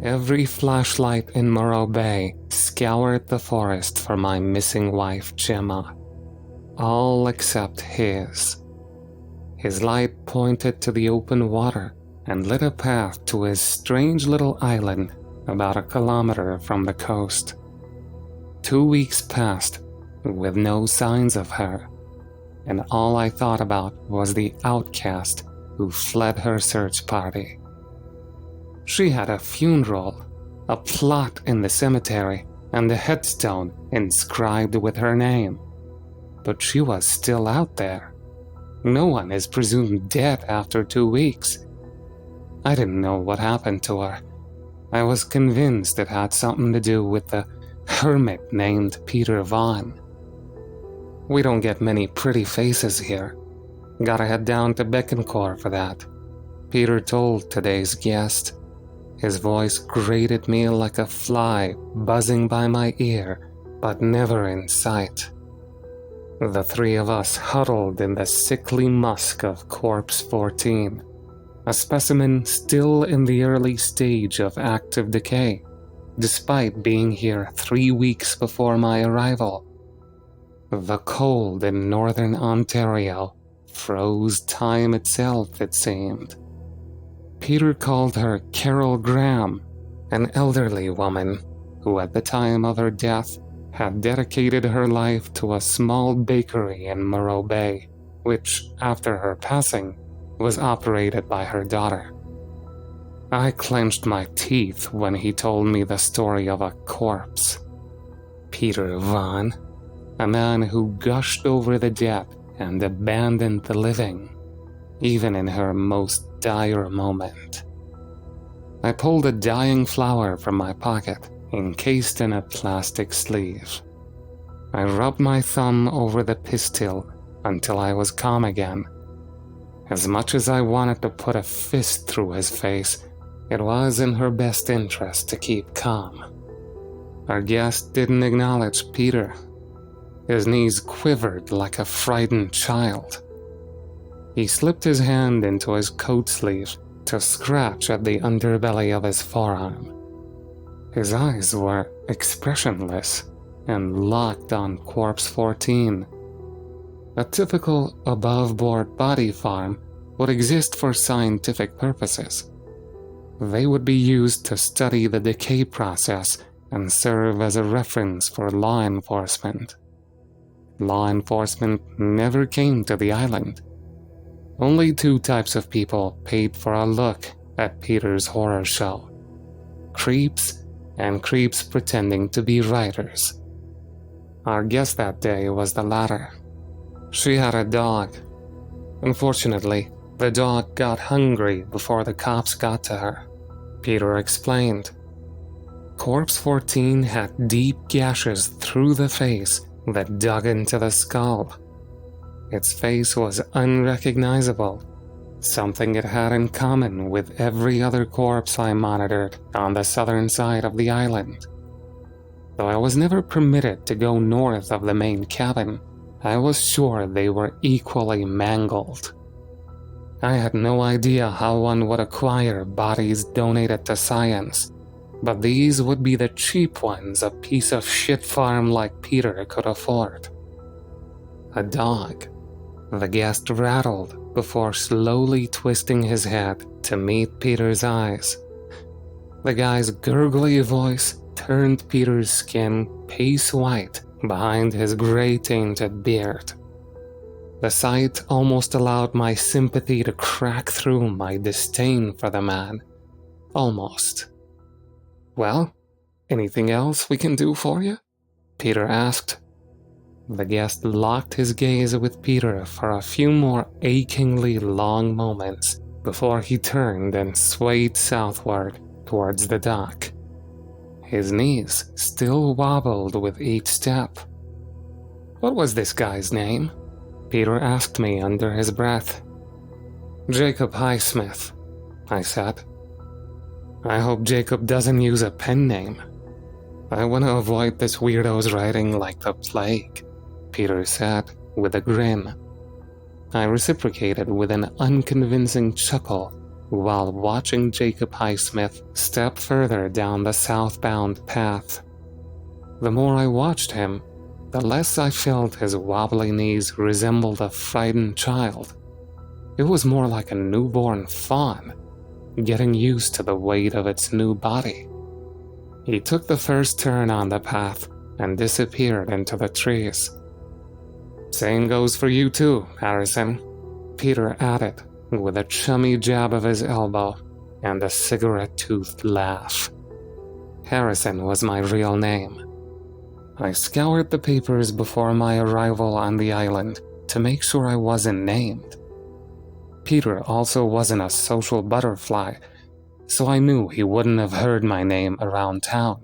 Every flashlight in Morro Bay scoured the forest for my missing wife, Gemma. All except his. His light pointed to the open water and lit a path to his strange little island about a kilometer from the coast. 2 weeks passed with no signs of her, and all I thought about was the outcast who fled her search party. She had a funeral, a plot in the cemetery, and a headstone inscribed with her name. But she was still out there. No one is presumed dead after 2 weeks. I didn't know what happened to her. I was convinced it had something to do with the hermit named Peter Vaughn. We don't get many pretty faces here. Gotta head down to Becancour for that, Peter told today's guest. His voice grated me like a fly buzzing by my ear, but never in sight. The three of us huddled in the sickly musk of Corpse 14, a specimen still in the early stage of active decay, despite being here 3 weeks before my arrival. The cold in northern Ontario froze time itself, it seemed. Peter called her Carol Graham, an elderly woman who at the time of her death had dedicated her life to a small bakery in Morro Bay, which, after her passing, was operated by her daughter. I clenched my teeth when he told me the story of a corpse. Peter Vaughn, a man who gushed over the dead and abandoned the living, even in her most dire moment. I pulled a dying flower from my pocket, encased in a plastic sleeve. I rubbed my thumb over the pistil until I was calm again. As much as I wanted to put a fist through his face, it was in her best interest to keep calm. Our guest didn't acknowledge Peter. His knees quivered like a frightened child. He slipped his hand into his coat sleeve to scratch at the underbelly of his forearm. His eyes were expressionless and locked on Corpse 14. A typical above-board body farm would exist for scientific purposes. They would be used to study the decay process and serve as a reference for law enforcement. Law enforcement never came to the island. Only 2 types of people paid for a look at Peter's horror show: creeps and creeps pretending to be writers. Our guest that day was the latter. She had a dog. Unfortunately, the dog got hungry before the cops got to her, Peter explained. Corpse 14 had deep gashes through the face that dug into the skull. Its face was unrecognizable, something it had in common with every other corpse I monitored on the southern side of the island. Though I was never permitted to go north of the main cabin, I was sure they were equally mangled. I had no idea how one would acquire bodies donated to science, but these would be the cheap ones a piece of shit farm like Peter could afford. A dog. The guest rattled before slowly twisting his head to meet Peter's eyes. The guy's gurgly voice turned Peter's skin pace white behind his gray-tainted beard. The sight almost allowed my sympathy to crack through my disdain for the man. Almost. "Well, anything else we can do for you?" Peter asked. The guest locked his gaze with Peter for a few more achingly long moments before he turned and swayed southward towards the dock. His knees still wobbled with each step. "What was this guy's name?" Peter asked me under his breath. "Jacob Highsmith," I said. "I hope Jacob doesn't use a pen name. I want to avoid this weirdo's writing like the plague," Peter said with a grin. I reciprocated with an unconvincing chuckle while watching Jacob Highsmith step further down the southbound path. The more I watched him, the less I felt his wobbly knees resembled a frightened child. It was more like a newborn fawn, getting used to the weight of its new body. He took the first turn on the path and disappeared into the trees. "Same goes for you too, Harrison," Peter added, with a chummy jab of his elbow and a cigarette-toothed laugh. Harrison was my real name. I scoured the papers before my arrival on the island to make sure I wasn't named. Peter also wasn't a social butterfly, so I knew he wouldn't have heard my name around town.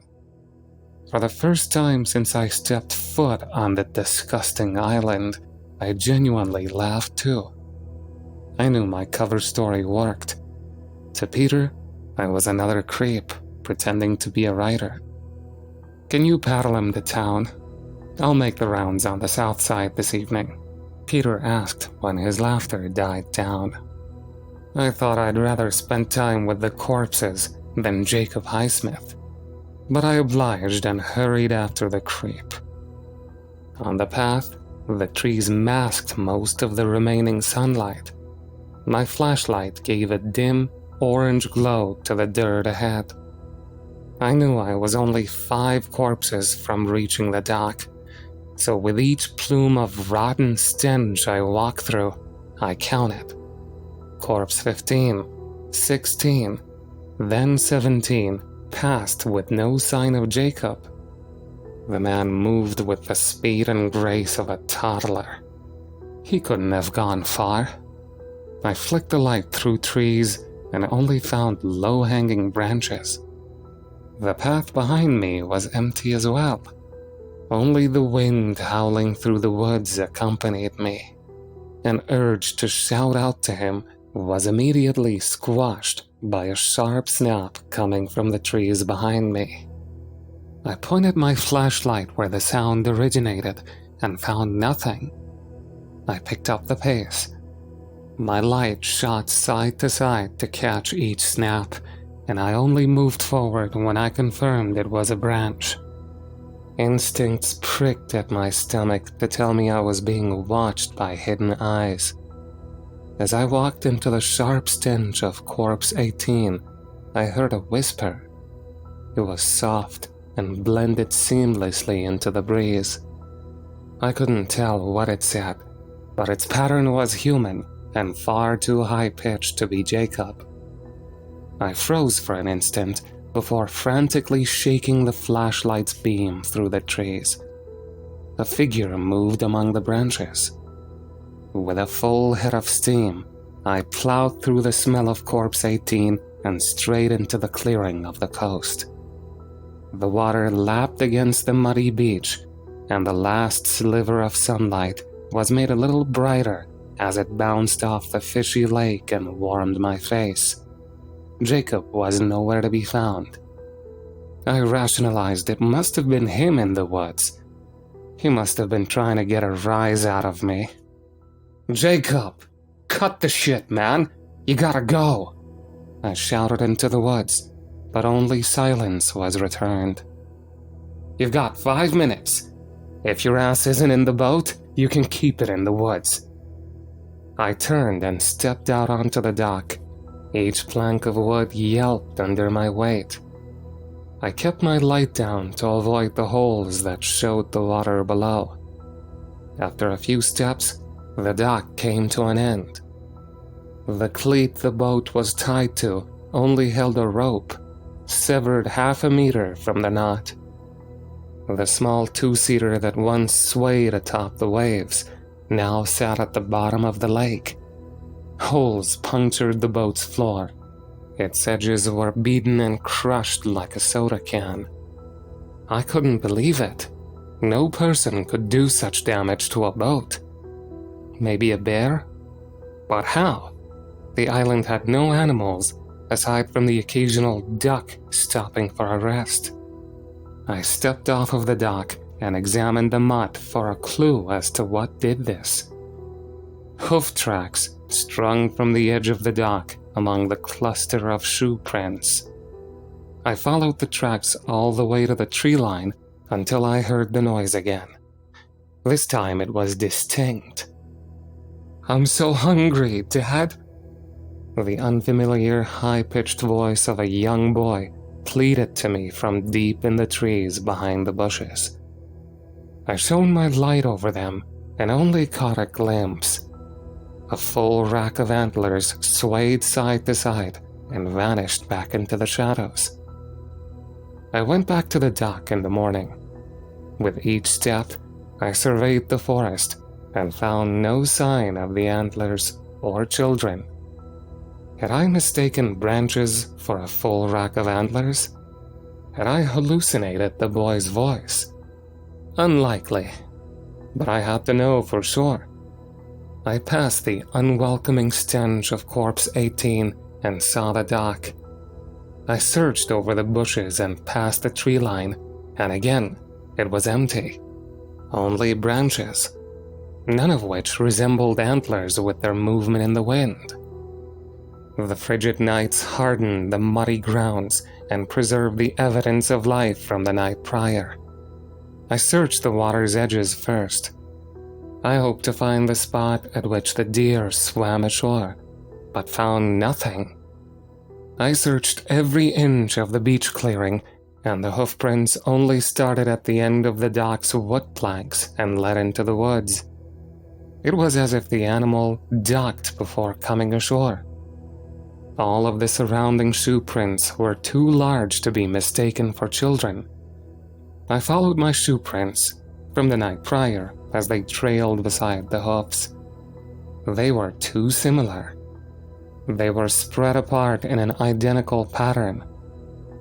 For the first time since I stepped foot on the disgusting island, I genuinely laughed too. I knew my cover story worked. To Peter, I was another creep, pretending to be a writer. "Can you paddle him to town? I'll make the rounds on the south side this evening," Peter asked when his laughter died down. I thought I'd rather spend time with the corpses than Jacob Highsmith, but I obliged and hurried after the creep. On the path, the trees masked most of the remaining sunlight. My flashlight gave a dim, orange glow to the dirt ahead. I knew I was only 5 corpses from reaching the dock, so with each plume of rotten stench I walked through, I counted. Corpse 15, 16, then 17 passed with no sign of Jacob. The man moved with the speed and grace of a toddler. He couldn't have gone far. I flicked the light through trees and only found low-hanging branches. The path behind me was empty as well. Only the wind howling through the woods accompanied me. An urge to shout out to him was immediately squashed by a sharp snap coming from the trees behind me. I pointed my flashlight where the sound originated and found nothing. I picked up the pace. My light shot side to side to catch each snap, and I only moved forward when I confirmed it was a branch. Instincts pricked at my stomach to tell me I was being watched by hidden eyes. As I walked into the sharp stench of Corpse 18, I heard a whisper. It was soft and blended seamlessly into the breeze. I couldn't tell what it said, but its pattern was human and far too high-pitched to be Jacob. I froze for an instant before frantically shaking the flashlight's beam through the trees. A figure moved among the branches. With a full head of steam, I plowed through the smell of Corpse 18 and straight into the clearing of the coast. The water lapped against the muddy beach, and the last sliver of sunlight was made a little brighter as it bounced off the fishy lake and warmed my face. Jacob was nowhere to be found. I rationalized it must have been him in the woods. He must have been trying to get a rise out of me. "Jacob, cut the shit, man! You gotta go!" I shouted into the woods, but only silence was returned. "You've got 5 minutes. If your ass isn't in the boat, you can keep it in the woods." I turned and stepped out onto the dock. Each plank of wood yelped under my weight. I kept my light down to avoid the holes that showed the water below. After a few steps, the dock came to an end. The cleat the boat was tied to only held a rope, severed 1/2 meter from the knot. The small 2-seater that once swayed atop the waves now sat at the bottom of the lake. Holes punctured the boat's floor. Its edges were beaten and crushed like a soda can. I couldn't believe it. No person could do such damage to a boat. Maybe a bear? But how? The island had no animals, aside from the occasional duck stopping for a rest. I stepped off of the dock and examined the mud for a clue as to what did this. Hoof tracks strung from the edge of the dock among the cluster of shoe prints. I followed the tracks all the way to the tree line until I heard the noise again. This time it was distinct. "I'm so hungry, Dad." The unfamiliar, high-pitched voice of a young boy pleaded to me from deep in the trees behind the bushes. I shone my light over them and only caught a glimpse. A full rack of antlers swayed side to side and vanished back into the shadows. I went back to the dock in the morning. With each step, I surveyed the forest and found no sign of the antlers or children. Had I mistaken branches for a full rack of antlers? Had I hallucinated the boy's voice? Unlikely, but I had to know for sure. I passed the unwelcoming stench of Corpse 18 and saw the dock. I searched over the bushes and past the tree line, and again, it was empty. Only branches, none of which resembled antlers with their movement in the wind. The frigid nights hardened the muddy grounds and preserved the evidence of life from the night prior. I searched the water's edges first. I hoped to find the spot at which the deer swam ashore, but found nothing. I searched every inch of the beach clearing, and the hoofprints only started at the end of the dock's wood planks and led into the woods. It was as if the animal ducked before coming ashore. All of the surrounding shoe prints were too large to be mistaken for children. I followed my shoe prints from the night prior as they trailed beside the hoofs. They were too similar. They were spread apart in an identical pattern.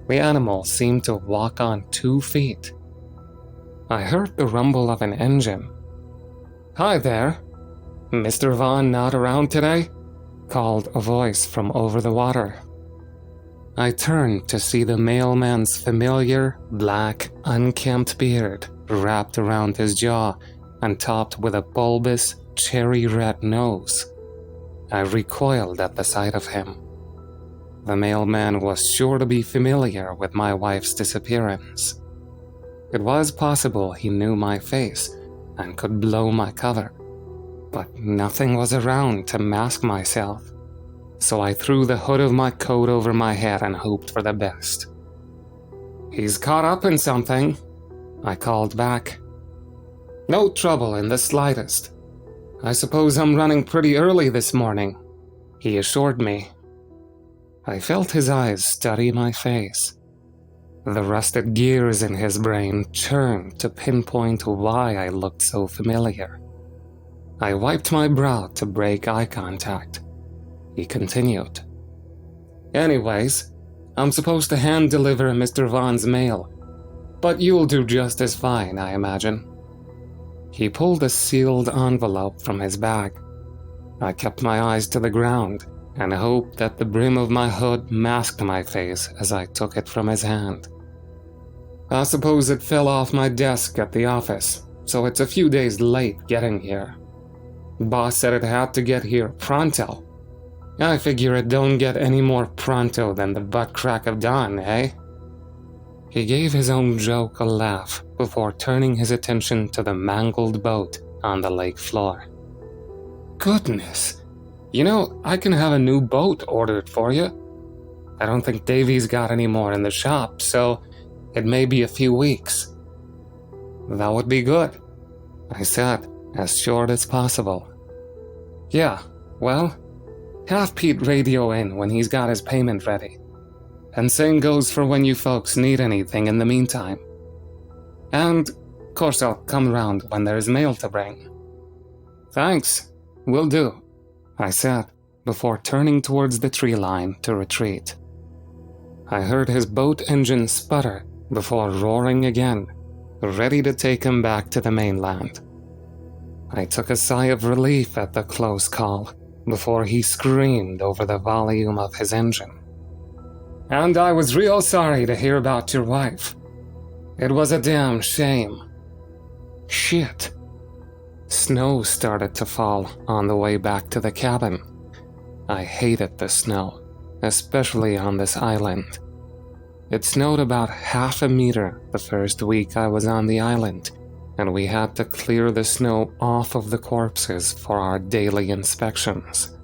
The animal seemed to walk on 2 feet. I heard the rumble of an engine. "Hi there. Mr. Vaughn not around today?" called a voice from over the water. I turned to see the mailman's familiar, black, unkempt beard wrapped around his jaw and topped with a bulbous, cherry-red nose. I recoiled at the sight of him. The mailman was sure to be familiar with my wife's disappearance. It was possible he knew my face and could blow my cover, but nothing was around to mask myself, so I threw the hood of my coat over my head and hoped for the best. "He's caught up in something," I called back. "No trouble in the slightest. I suppose I'm running pretty early this morning," he assured me. I felt his eyes study my face. The rusted gears in his brain churned to pinpoint why I looked so familiar. I wiped my brow to break eye contact. He continued. "Anyways, I'm supposed to hand-deliver Mr. Vaughn's mail, but you'll do just as fine, I imagine." He pulled a sealed envelope from his bag. I kept my eyes to the ground and hoped that the brim of my hood masked my face as I took it from his hand. "I suppose it fell off my desk at the office, so it's a few days late getting here. Boss said it had to get here pronto. I figure it don't get any more pronto than the butt crack of dawn, eh?" He gave his own joke a laugh before turning his attention to the mangled boat on the lake floor. "Goodness, you know, I can have a new boat ordered for you. I don't think Davy's got any more in the shop, so it may be a few weeks." "That would be good," I said, as short as possible. "Yeah, well, have Pete radio in when he's got his payment ready. And same goes for when you folks need anything in the meantime. And, of course, I'll come around when there's mail to bring." "Thanks, will do," I said, before turning towards the tree line to retreat. I heard his boat engine sputter before roaring again, ready to take him back to the mainland. I took a sigh of relief at the close call before he screamed over the volume of his engine. "And I was real sorry to hear about your wife. It was a damn shame." Shit. Snow started to fall on the way back to the cabin. I hated the snow. especially on this island. It snowed about half a meter the first week I was on the island, and we had to clear the snow off of the corpses for our daily inspections.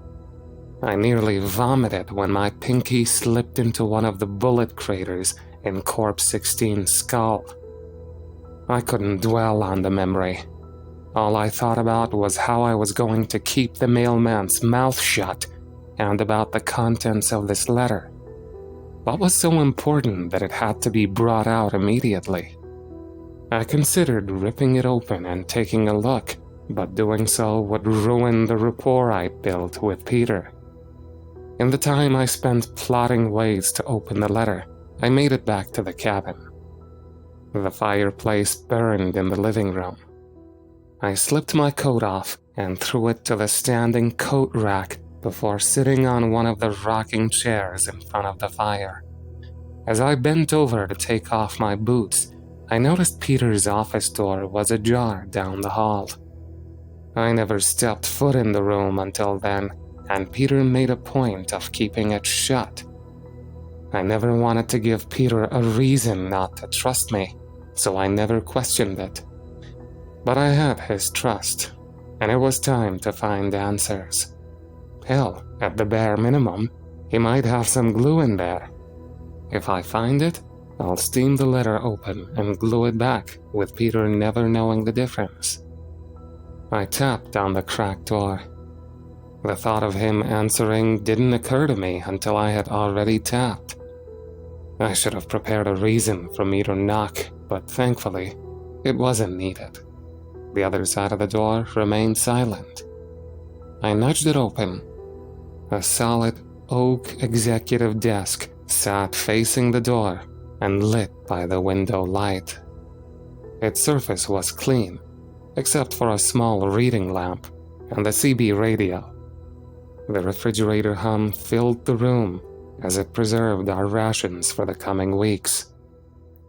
I nearly vomited when my pinky slipped into one of the bullet craters in Corpse 16's skull. I couldn't dwell on the memory. All I thought about was how I was going to keep the mailman's mouth shut and about the contents of this letter. What was so important that it had to be brought out immediately? I considered ripping it open and taking a look, but doing so would ruin the rapport I built with Peter. In the time I spent plotting ways to open the letter, I made it back to the cabin. The fireplace burned in the living room. I slipped my coat off and threw it to the standing coat rack before sitting on one of the rocking chairs in front of the fire. As I bent over to take off my boots, I noticed Peter's office door was ajar down the hall. I never stepped foot in the room until then, and Peter made a point of keeping it shut. I never wanted to give Peter a reason not to trust me, so I never questioned it. But I had his trust, and it was time to find answers. Hell, at the bare minimum, he might have some glue in there. If I find it, I'll steam the letter open and glue it back, with Peter never knowing the difference. I tapped on the cracked door. The thought of him answering didn't occur to me until I had already tapped. I should have prepared a reason for me to knock, but thankfully, it wasn't needed. The other side of the door remained silent. I nudged it open. A solid oak executive desk sat facing the door and lit by the window light. Its surface was clean, except for a small reading lamp and the CB radio. The refrigerator hum filled the room as it preserved our rations for the coming weeks.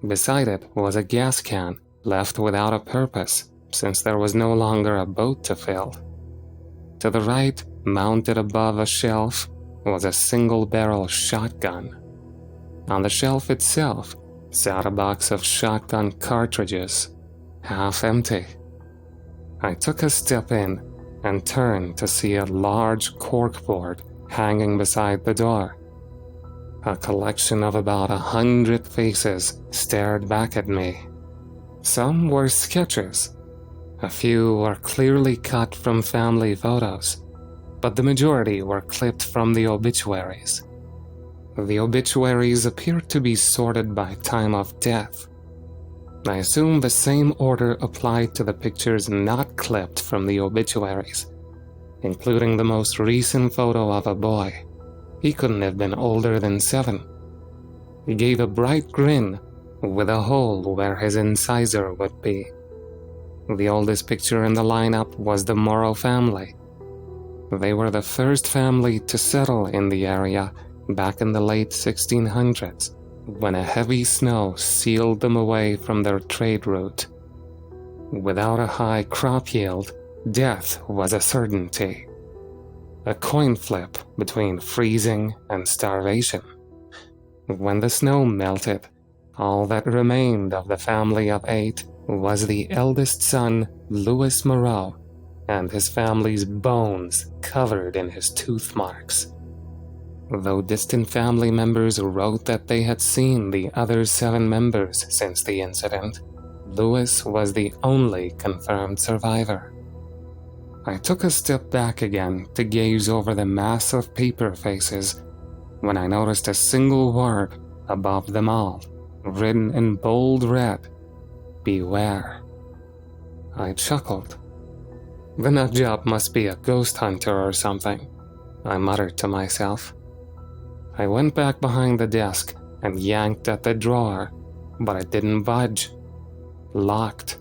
Beside it was a gas can left without a purpose, since there was no longer a boat to fill. To the right, mounted above a shelf, was a single-barrel shotgun. On the shelf itself sat a box of shotgun cartridges, half empty. I took a step in and turned to see a large corkboard hanging beside the door. A collection of about 100 faces stared back at me. Some were sketches. A few were clearly cut from family photos, but the majority were clipped from the obituaries. The obituaries appeared to be sorted by time of death. I assume the same order applied to the pictures not clipped from the obituaries, including the most recent photo of a boy. He couldn't have been older than 7. He gave a bright grin with a hole where his incisor would be. The oldest picture in the lineup was the Morrow family. They were the first family to settle in the area back in the late 1600s, when a heavy snow sealed them away from their trade route. Without a high crop yield, death was a certainty. A coin flip between freezing and starvation. When the snow melted, all that remained of the family of 8 was the eldest son, Louis Moreau, and his family's bones covered in his tooth marks. Though distant family members wrote that they had seen the other 7 members since the incident, Louis was the only confirmed survivor. I took a step back again to gaze over the mass of paper faces when I noticed a single word above them all, written in bold red: beware. I chuckled. The nutjob must be a ghost hunter or something, I muttered to myself. I went back behind the desk and yanked at the drawer, but it didn't budge. Locked.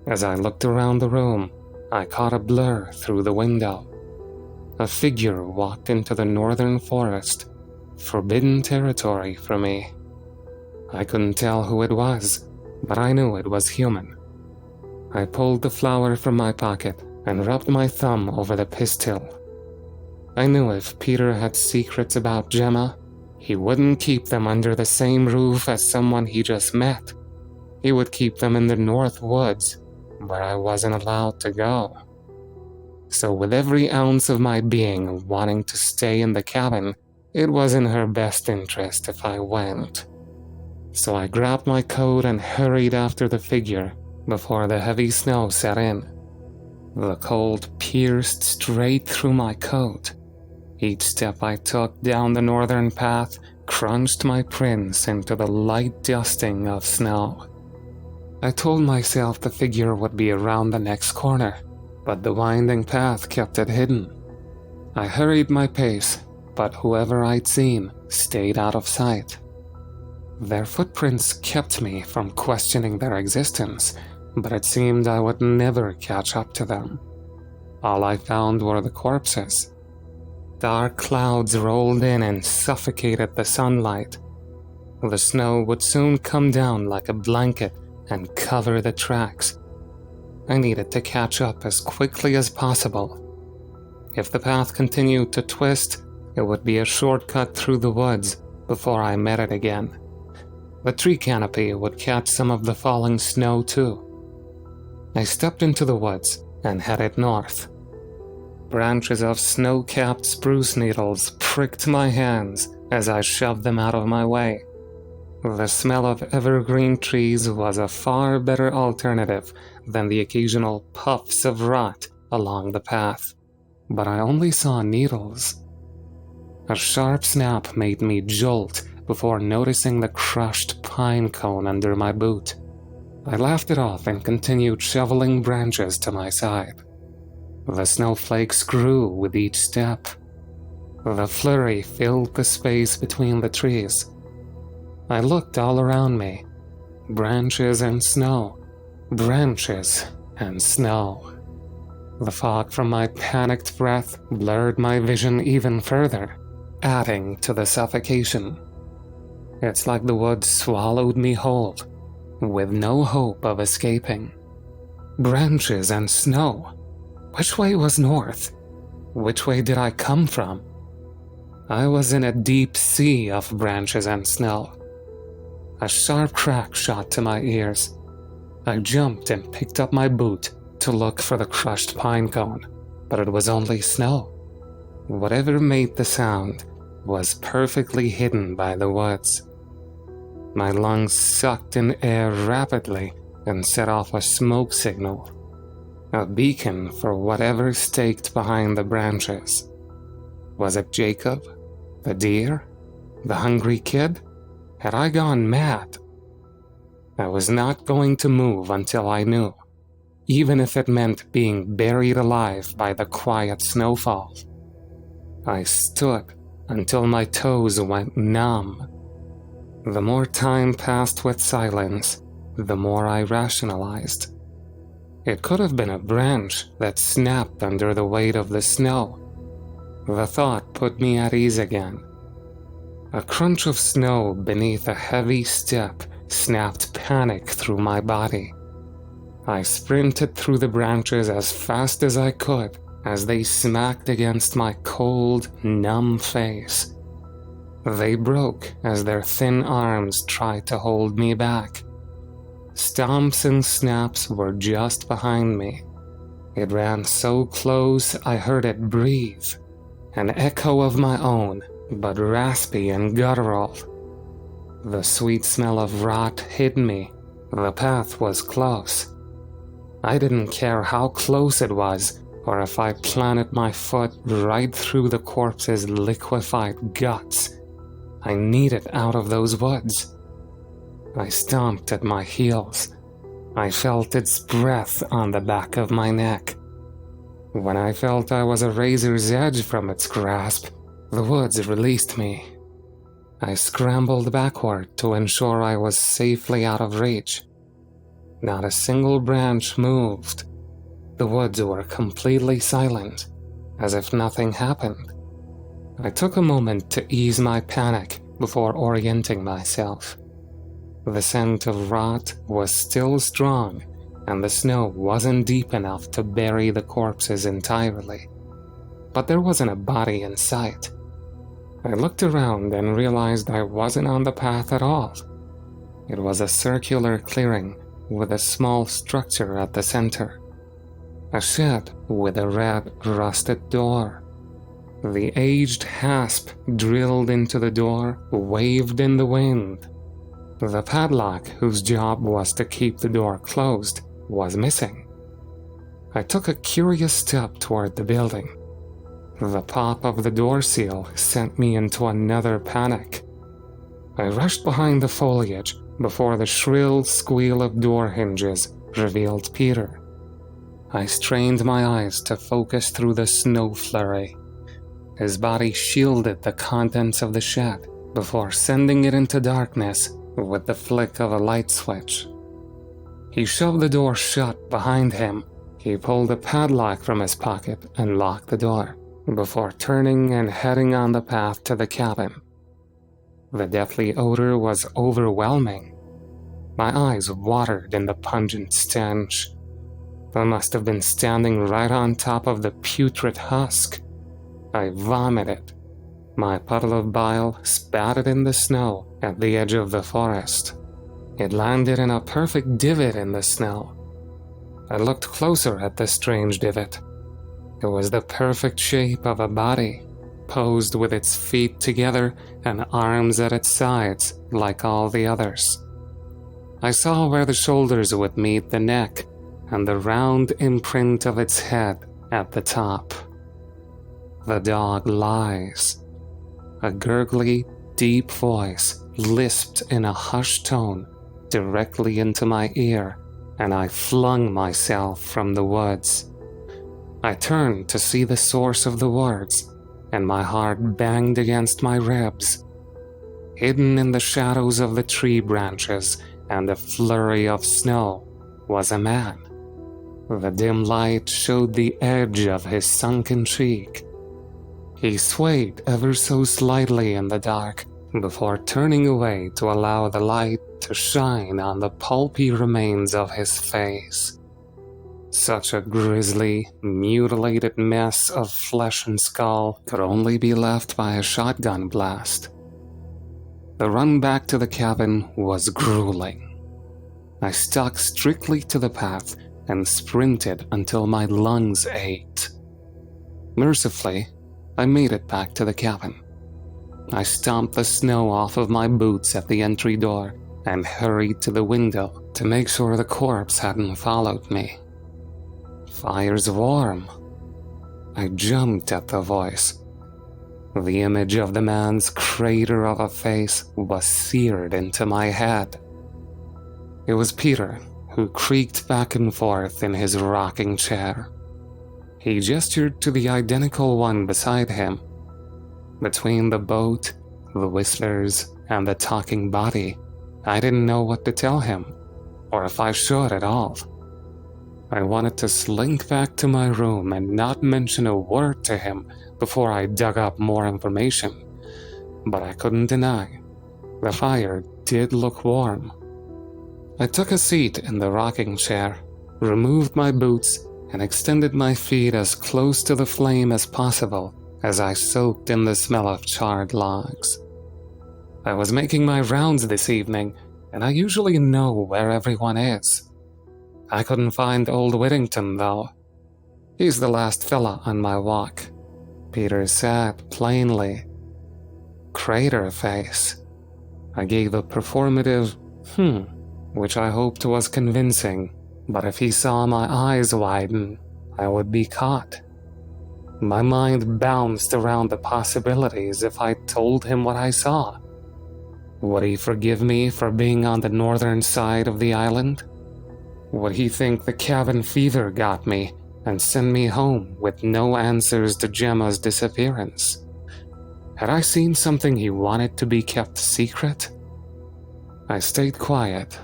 As I looked around the room, I caught a blur through the window. A figure walked into the northern forest, forbidden territory for me. I couldn't tell who it was, but I knew it was human. I pulled the flower from my pocket and rubbed my thumb over the pistil. I knew if Peter had secrets about Gemma, he wouldn't keep them under the same roof as someone he just met. He would keep them in the North Woods, where I wasn't allowed to go. So with every ounce of my being wanting to stay in the cabin, it was in her best interest if I went. So I grabbed my coat and hurried after the figure before the heavy snow set in. The cold pierced straight through my coat. Each step I took down the northern path crunched my prints into the light dusting of snow. I told myself the figure would be around the next corner, but the winding path kept it hidden. I hurried my pace, but whoever I'd seen stayed out of sight. Their footprints kept me from questioning their existence, but it seemed I would never catch up to them. All I found were the corpses. Dark clouds rolled in and suffocated the sunlight. The snow would soon come down like a blanket and cover the tracks. I needed to catch up as quickly as possible. If the path continued to twist, it would be a shortcut through the woods before I met it again. The tree canopy would catch some of the falling snow too. I stepped into the woods and headed north. Branches of snow-capped spruce needles pricked my hands as I shoved them out of my way. The smell of evergreen trees was a far better alternative than the occasional puffs of rot along the path, but I only saw needles. A sharp snap made me jolt before noticing the crushed pine cone under my boot. I laughed it off and continued shoveling branches to my side. The snowflakes grew with each step. The flurry filled the space between the trees. I looked all around me. Branches and snow. Branches and snow. The fog from my panicked breath blurred my vision even further, adding to the suffocation. It's like the woods swallowed me whole, with no hope of escaping. Branches and snow. Which way was north? Which way did I come from? I was in a deep sea of branches and snow. A sharp crack shot to my ears. I jumped and picked up my boot to look for the crushed pine cone, but it was only snow. Whatever made the sound was perfectly hidden by the woods. My lungs sucked in air rapidly and set off a smoke signal, a beacon for whatever staked behind the branches. Was it Jacob? The deer? The hungry kid? Had I gone mad? I was not going to move until I knew, even if it meant being buried alive by the quiet snowfall. I stood until my toes went numb. The more time passed with silence, the more I rationalized. It could have been a branch that snapped under the weight of the snow. The thought put me at ease again. A crunch of snow beneath a heavy step snapped panic through my body. I sprinted through the branches as fast as I could as they smacked against my cold, numb face. They broke as their thin arms tried to hold me back. Stomps and snaps were just behind me. It ran so close I heard it breathe, an echo of my own, but raspy and guttural. The sweet smell of rot hid me. The path was close. I didn't care how close it was, or if I planted my foot right through the corpse's liquefied guts. I needed out of those woods. I stomped at my heels. I felt its breath on the back of my neck. When I felt I was a razor's edge from its grasp, the woods released me. I scrambled backward to ensure I was safely out of reach. Not a single branch moved. The woods were completely silent, as if nothing happened. I took a moment to ease my panic before orienting myself. The scent of rot was still strong, and the snow wasn't deep enough to bury the corpses entirely. but there wasn't a body in sight. I looked around and realized I wasn't on the path at all. It was a circular clearing with a small structure at the center. A shed with a red, rusted door. The aged hasp drilled into the door waved in the wind. The padlock, whose job was to keep the door closed, was missing. I took a curious step toward the building. The pop of the door seal sent me into another panic. I rushed behind the foliage before the shrill squeal of door hinges revealed Peter. I strained my eyes to focus through the snow flurry. His body shielded the contents of the shed before sending it into darkness with the flick of a light switch. He shoved the door shut behind him. He pulled a padlock from his pocket and locked the door before turning and heading on the path to the cabin. The deathly odor was overwhelming. My eyes watered in the pungent stench. I must have been standing right on top of the putrid husk. I vomited. My puddle of bile spattered in the snow at the edge of the forest. It landed in a perfect divot in the snow. I looked closer at the strange divot. It was the perfect shape of a body, posed with its feet together and arms at its sides like all the others. I saw where the shoulders would meet the neck and the round imprint of its head at the top. The dog lies. A gurgly, deep voice lisped in a hushed tone directly into my ear, and I flung myself from the woods. I turned to see the source of the words, and my heart banged against my ribs. Hidden in the shadows of the tree branches and the flurry of snow was a man. The dim light showed the edge of his sunken cheek. He swayed ever so slightly in the dark before turning away to allow the light to shine on the pulpy remains of his face. Such a grisly, mutilated mess of flesh and skull could only be left by a shotgun blast. The run back to the cabin was grueling. I stuck strictly to the path and sprinted until my lungs ached. Mercifully, I made it back to the cabin. I stomped the snow off of my boots at the entry door and hurried to the window to make sure the corpse hadn't followed me. Fire's warm. I jumped at the voice. The image of the man's crater of a face was seared into my head. It was Peter, who creaked back and forth in his rocking chair. He gestured to the identical one beside him. Between the boat, the whistlers, and the talking body, I didn't know what to tell him, or if I should at all. I wanted to slink back to my room and not mention a word to him before I dug up more information, but I couldn't deny the fire did look warm. I took a seat in the rocking chair, removed my boots, and extended my feet as close to the flame as possible as I soaked in the smell of charred logs. I was making my rounds this evening, and I usually know where everyone is. I couldn't find old Whittington, though. He's the last fella on my walk. Peter said plainly. Crater face. I gave a performative which I hoped was convincing, but if he saw my eyes widen, I would be caught. My mind bounced around the possibilities if I told him what I saw. Would he forgive me for being on the northern side of the island? Would he think the cabin fever got me and send me home with no answers to Gemma's disappearance? Had I seen something he wanted to be kept secret? I stayed quiet.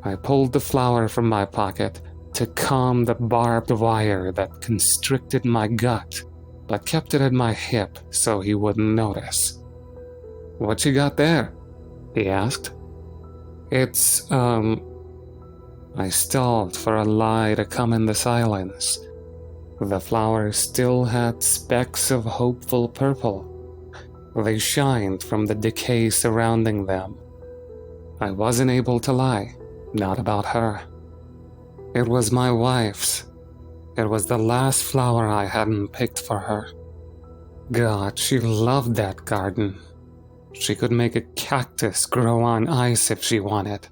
I pulled the flower from my pocket to calm the barbed wire that constricted my gut, but kept it at my hip so he wouldn't notice. What you got there? He asked. It's, I stalled for a lie to come in the silence. The flowers still had specks of hopeful purple. They shined from the decay surrounding them. I wasn't able to lie, not about her. It was my wife's. It was the last flower I hadn't picked for her. God, she loved that garden. She could make a cactus grow on ice if she wanted.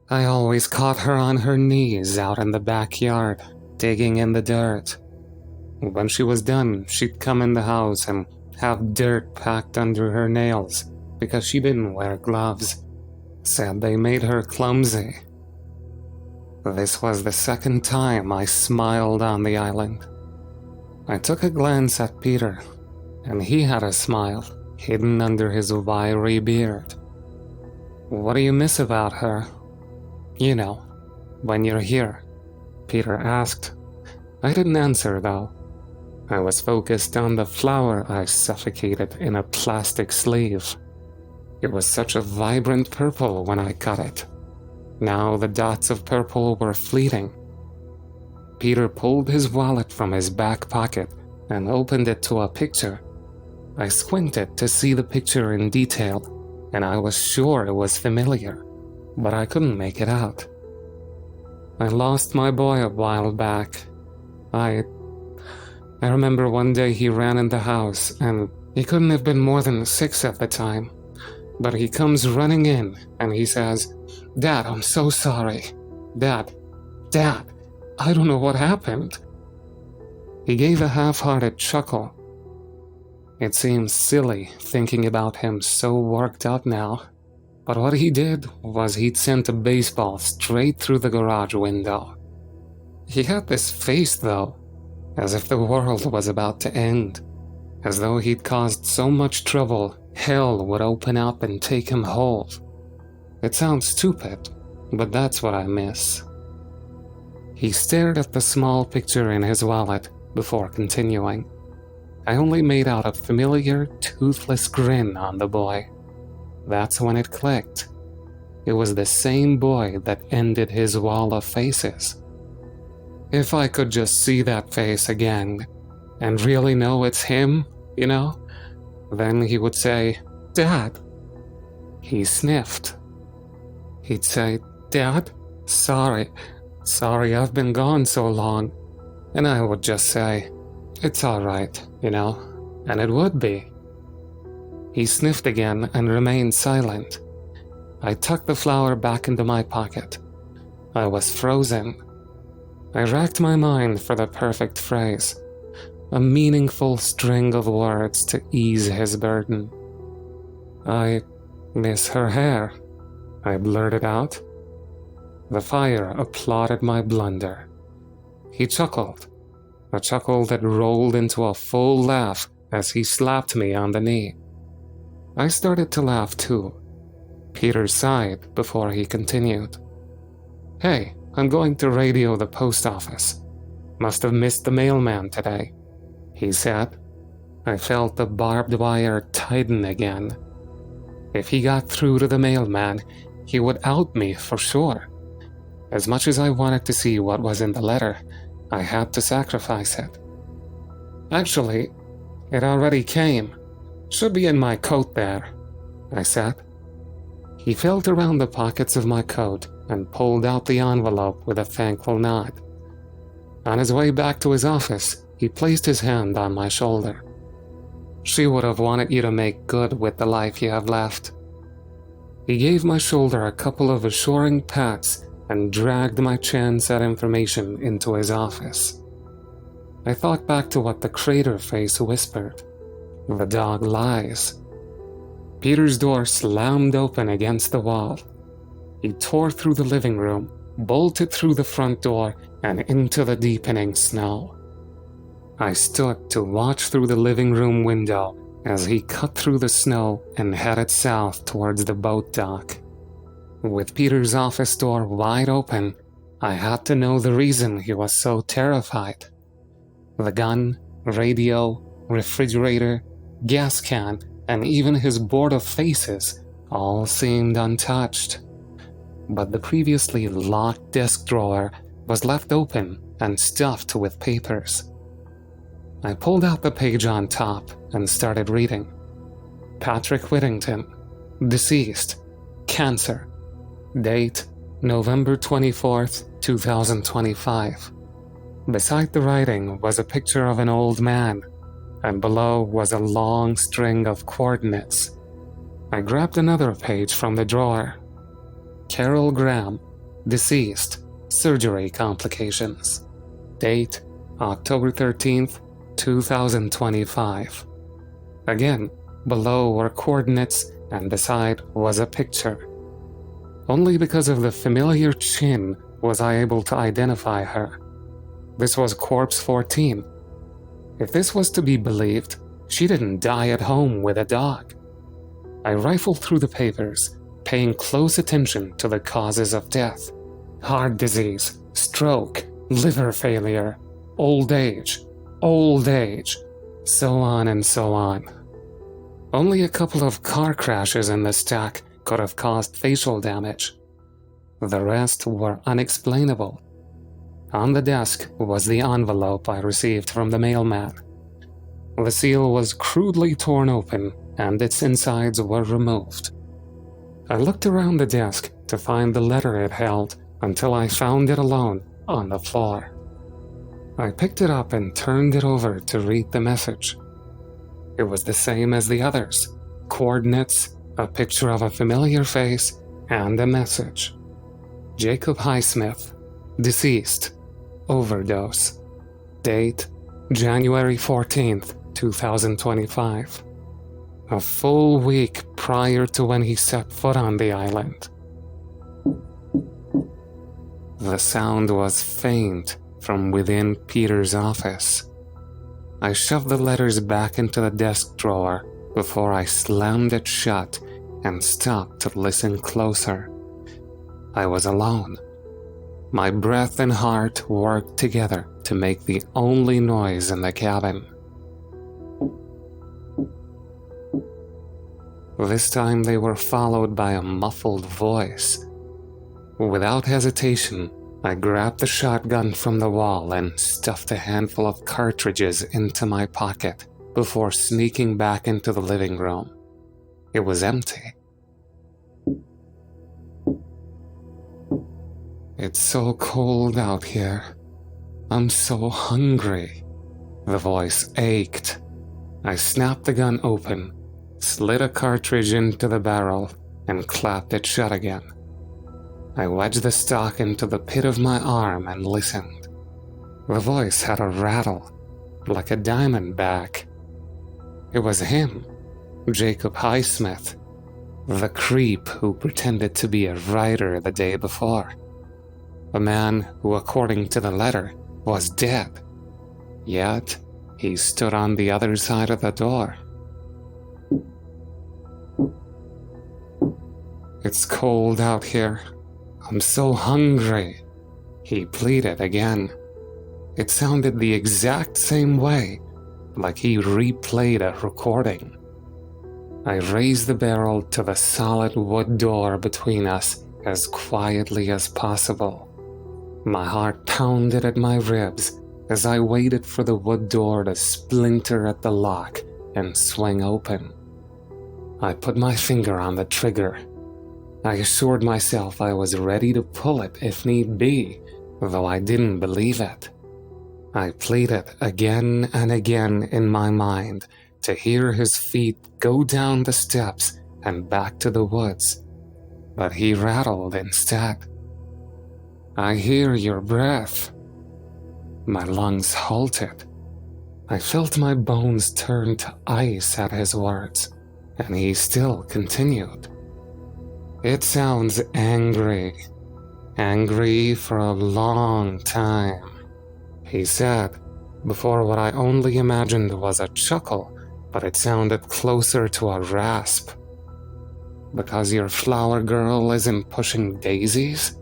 I always caught her on her knees out in the backyard, digging in the dirt. When she was done, she'd come in the house and have dirt packed under her nails because she didn't wear gloves. Said they made her clumsy. This was the second time I smiled on the island. I took a glance at Peter, and he had a smile hidden under his wiry beard. What do you miss about her? You know, when you're here, Peter asked. I didn't answer though. I was focused on the flower I suffocated in a plastic sleeve. It was such a vibrant purple when I cut it. Now the dots of purple were fleeting. Peter pulled his wallet from his back pocket and opened it to a picture. I squinted to see the picture in detail, and I was sure it was familiar, but I couldn't make it out. I lost my boy a while back. I remember one day he ran in the house, and he couldn't have been more than 6 at the time. But he comes running in, and he says, "Dad, I'm so sorry. Dad, I don't know what happened." He gave a half-hearted chuckle. It seems silly thinking about him so worked up now, but what he did was he'd sent a baseball straight through the garage window. He had this face though, as if the world was about to end, as though he'd caused so much trouble hell would open up and take him whole. It sounds stupid, but that's what I miss. He stared at the small picture in his wallet before continuing. I only made out a familiar, toothless grin on the boy. That's when it clicked. It was the same boy that ended his wall of faces. If I could just see that face again, and really know it's him, you know, then he would say, "Dad." He sniffed. He'd say, "Dad, sorry I've been gone so long." And I would just say, "It's all right, you know," and it would be. He sniffed again and remained silent. I tucked the flower back into my pocket. I was frozen. I racked my mind for the perfect phrase, a meaningful string of words to ease his burden. "I miss her hair," I blurted out. The fire applauded my blunder. He chuckled, a chuckle that rolled into a full laugh as he slapped me on the knee. I started to laugh too. Peter sighed before he continued. "Hey, I'm going to radio the post office. Must have missed the mailman today," he said. I felt the barbed wire tighten again. If he got through to the mailman, he would out me for sure. As much as I wanted to see what was in the letter, I had to sacrifice it. "Actually, it already came. Should be in my coat there," I said. He felt around the pockets of my coat and pulled out the envelope with a thankful nod. On his way back to his office, he placed his hand on my shoulder. "She would have wanted you to make good with the life you have left." He gave my shoulder a couple of assuring pats and dragged my chance at information into his office. I thought back to what the crater face whispered. The dog lies. Peter's door slammed open against the wall. He tore through the living room, bolted through the front door, and into the deepening snow. I stood to watch through the living room window as he cut through the snow and headed south towards the boat dock. With Peter's office door wide open, I had to know the reason he was so terrified. The gun, radio, refrigerator, gas can, and even his board of faces all seemed untouched. But the previously locked desk drawer was left open and stuffed with papers. I pulled out the page on top and started reading. Patrick Whittington, deceased, cancer. Date, November 24th, 2025. Beside the writing was a picture of an old man, and below was a long string of coordinates. I grabbed another page from the drawer. Carol Graham, deceased, surgery complications. Date, October 13th, 2025. Again, below were coordinates and beside was a picture. Only because of the familiar chin was I able to identify her. This was Corpse 14. If this was to be believed, she didn't die at home with a dog. I rifled through the papers, paying close attention to the causes of death. Heart disease, stroke, liver failure, old age, so on and so on. Only a couple of car crashes in the stack could have caused facial damage. The rest were unexplainable. On the desk was the envelope I received from the mailman. The seal was crudely torn open and its insides were removed. I looked around the desk to find the letter it held until I found it alone on the floor. I picked it up and turned it over to read the message. It was the same as the others. Coordinates, a picture of a familiar face, and a message. Jacob Highsmith, deceased, overdose. Date, January 14th, 2025. A full week prior to when he set foot on the island. The sound was faint from within Peter's office. I shoved the letters back into the desk drawer before I slammed it shut and stopped to listen closer. I was alone. My breath and heart worked together to make the only noise in the cabin. This time they were followed by a muffled voice. Without hesitation, I grabbed the shotgun from the wall and stuffed a handful of cartridges into my pocket before sneaking back into the living room. It was empty. It's so cold out here. I'm so hungry. The voice ached. I snapped the gun open, slid a cartridge into the barrel, and clapped it shut again. I wedged the stock into the pit of my arm and listened. The voice had a rattle, like a diamond back. It was him, Jacob Highsmith, the creep who pretended to be a writer the day before. A man who, according to the letter, was dead. Yet, he stood on the other side of the door. It's cold out here. I'm so hungry, he pleaded again. It sounded the exact same way, like he replayed a recording. I raised the barrel to the solid wood door between us as quietly as possible. My heart pounded at my ribs as I waited for the wood door to splinter at the lock and swing open. I put my finger on the trigger. I assured myself I was ready to pull it if need be, though I didn't believe it. I pleaded again and again in my mind to hear his feet go down the steps and back to the woods, but he rattled instead. I hear your breath. My lungs halted. I felt my bones turn to ice at his words, and he still continued. It sounds angry. Angry for a long time, he said, before what I only imagined was a chuckle, but it sounded closer to a rasp. Because your flower girl isn't pushing daisies?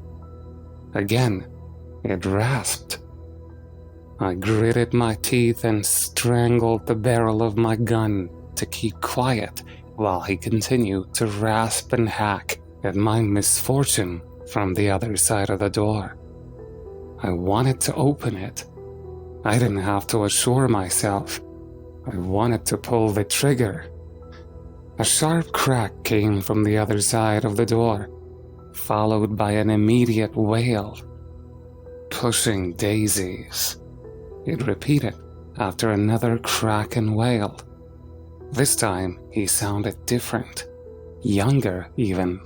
Again, it rasped. I gritted my teeth and strangled the barrel of my gun to keep quiet while he continued to rasp and hack at my misfortune from the other side of the door. I wanted to open it. I didn't have to assure myself. I wanted to pull the trigger. A sharp crack came from the other side of the door, followed by an immediate wail. "Pushing daisies," it repeated after another crack and wail. This time he sounded different, younger even.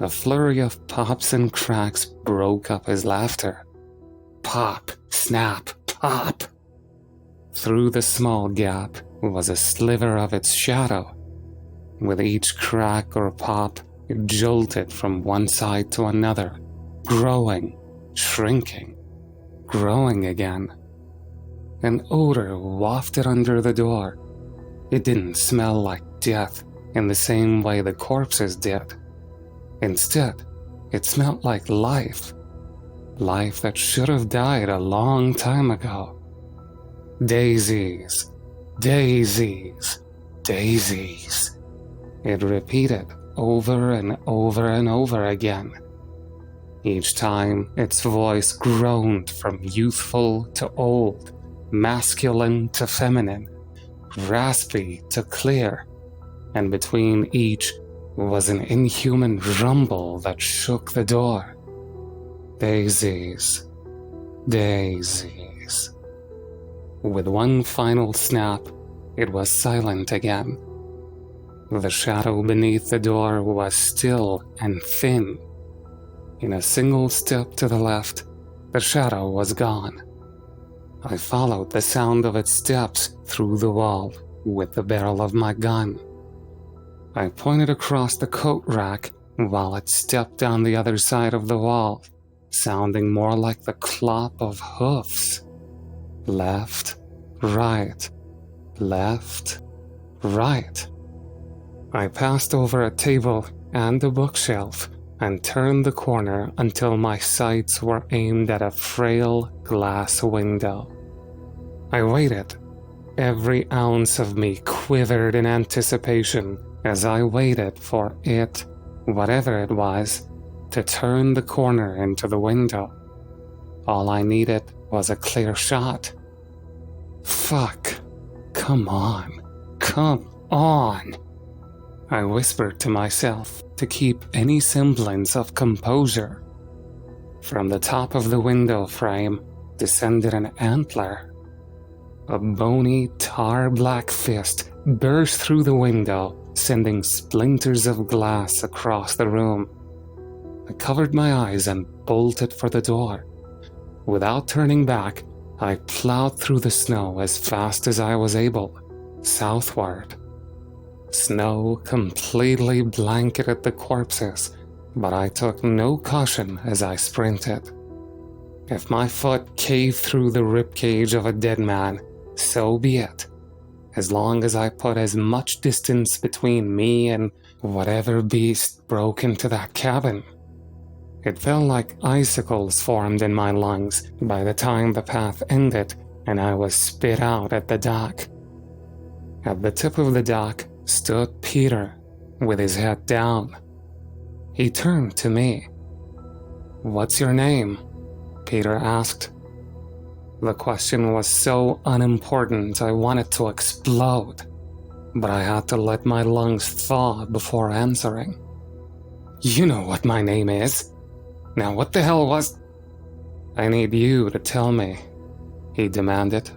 A flurry of pops and cracks broke up his laughter. Pop, snap, pop! Through the small gap was a sliver of its shadow. With each crack or pop, it jolted from one side to another, growing, shrinking, growing again. An odor wafted under the door. It didn't smell like death in the same way the corpses did. Instead, it smelled like life. Life that should have died a long time ago. "Daisies, daisies, daisies," it repeated over and over and over again. Each time, its voice groaned from youthful to old, masculine to feminine, raspy to clear, and between each was an inhuman rumble that shook the door. Daisies, daisies. With one final snap, it was silent again. The shadow beneath the door was still and thin. In a single step to the left, the shadow was gone. I followed the sound of its steps through the wall with the barrel of my gun. I pointed across the coat rack while it stepped down the other side of the wall, sounding more like the clop of hoofs. Left, right, left, right. I passed over a table and a bookshelf and turned the corner until my sights were aimed at a frail glass window. I waited. Every ounce of me quivered in anticipation as I waited for it, whatever it was, to turn the corner into the window. All I needed was a clear shot. Fuck. Come on. Come on. I whispered to myself to keep any semblance of composure. From the top of the window frame descended an antler. A bony, tar-black fist burst through the window, sending splinters of glass across the room. I covered my eyes and bolted for the door. Without turning back, I plowed through the snow as fast as I was able, southward. Snow completely blanketed the corpses, but I took no caution as I sprinted. If my foot caved through the ribcage of a dead man, so be it, as long as I put as much distance between me and whatever beast broke into that cabin. It felt like icicles formed in my lungs by the time the path ended and I was spit out at the dock. At the tip of the dock stood Peter, with his head down. He turned to me. "What's your name?" Peter asked. The question was so unimportant I wanted to explode, but I had to let my lungs thaw before answering. "You know what my name is. Now what the hell was—" "I need you to tell me," he demanded.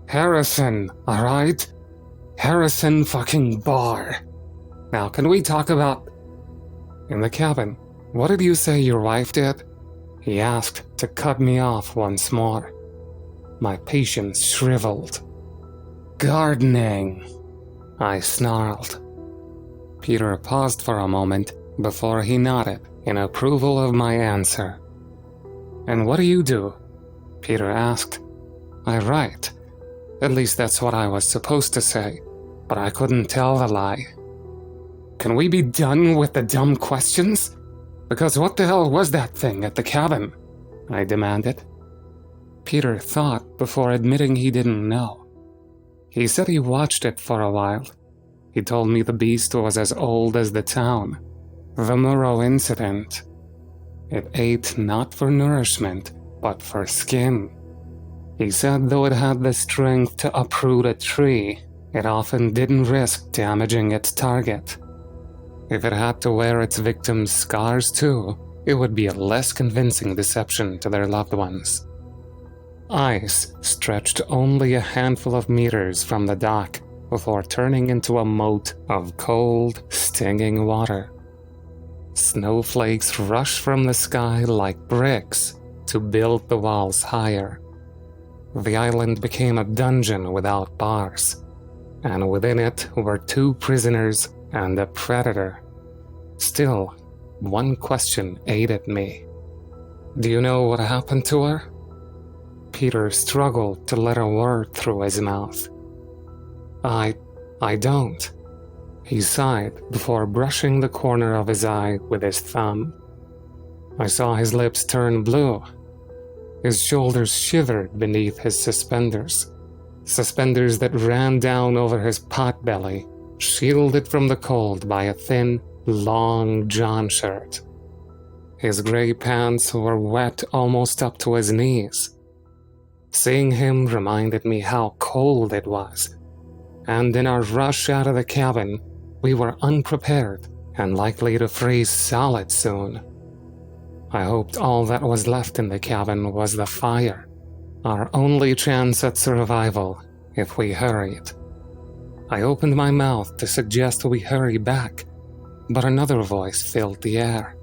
"Harrison, alright? Harrison fucking Barr. Now can we talk about—" "In the cabin, what did you say your wife did?" he asked to cut me off once more. My patience shriveled. "Gardening," I snarled. Peter paused for a moment before he nodded in approval of my answer. "And what do you do?" Peter asked. "I write. At least that's what I was supposed to say, but I couldn't tell the lie." "Can we be done with the dumb questions? Because what the hell was that thing at the cabin?" I demanded. Peter thought before admitting he didn't know. He said he watched it for a while. He told me the beast was as old as the town. The Murrow incident. It ate not for nourishment, but for skin. He said though it had the strength to uproot a tree, it often didn't risk damaging its target. If it had to wear its victims' scars too, it would be a less convincing deception to their loved ones. Ice stretched only a handful of meters from the dock before turning into a moat of cold, stinging water. Snowflakes rushed from the sky like bricks to build the walls higher. The island became a dungeon without bars, and within it were 2 prisoners and a predator. Still, one question ate at me. Do you know what happened to her? Peter struggled to let a word through his mouth. I don't. He sighed before brushing the corner of his eye with his thumb. I saw his lips turn blue. His shoulders shivered beneath his suspenders that ran down over his potbelly, shielded from the cold by a thin, long john shirt. His gray pants were wet almost up to his knees. Seeing him reminded me how cold it was, and in our rush out of the cabin, we were unprepared and likely to freeze solid soon. I hoped all that was left in the cabin was the fire, our only chance at survival if we hurried. I opened my mouth to suggest we hurry back, but another voice filled the air.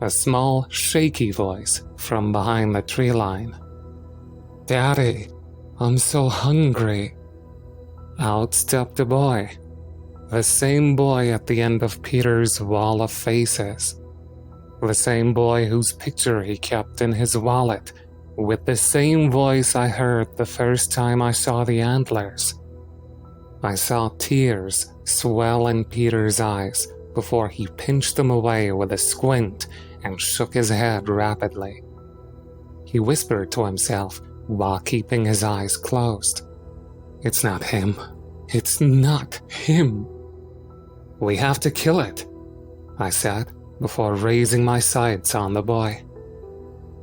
A small, shaky voice from behind the tree line. Daddy, I'm so hungry. Out stepped a boy. The same boy at the end of Peter's wall of faces. The same boy whose picture he kept in his wallet, with the same voice I heard the first time I saw the antlers. I saw tears swell in Peter's eyes before he pinched them away with a squint and shook his head rapidly. He whispered to himself while keeping his eyes closed. It's not him. It's not him. We have to kill it, I said, before raising my sights on the boy.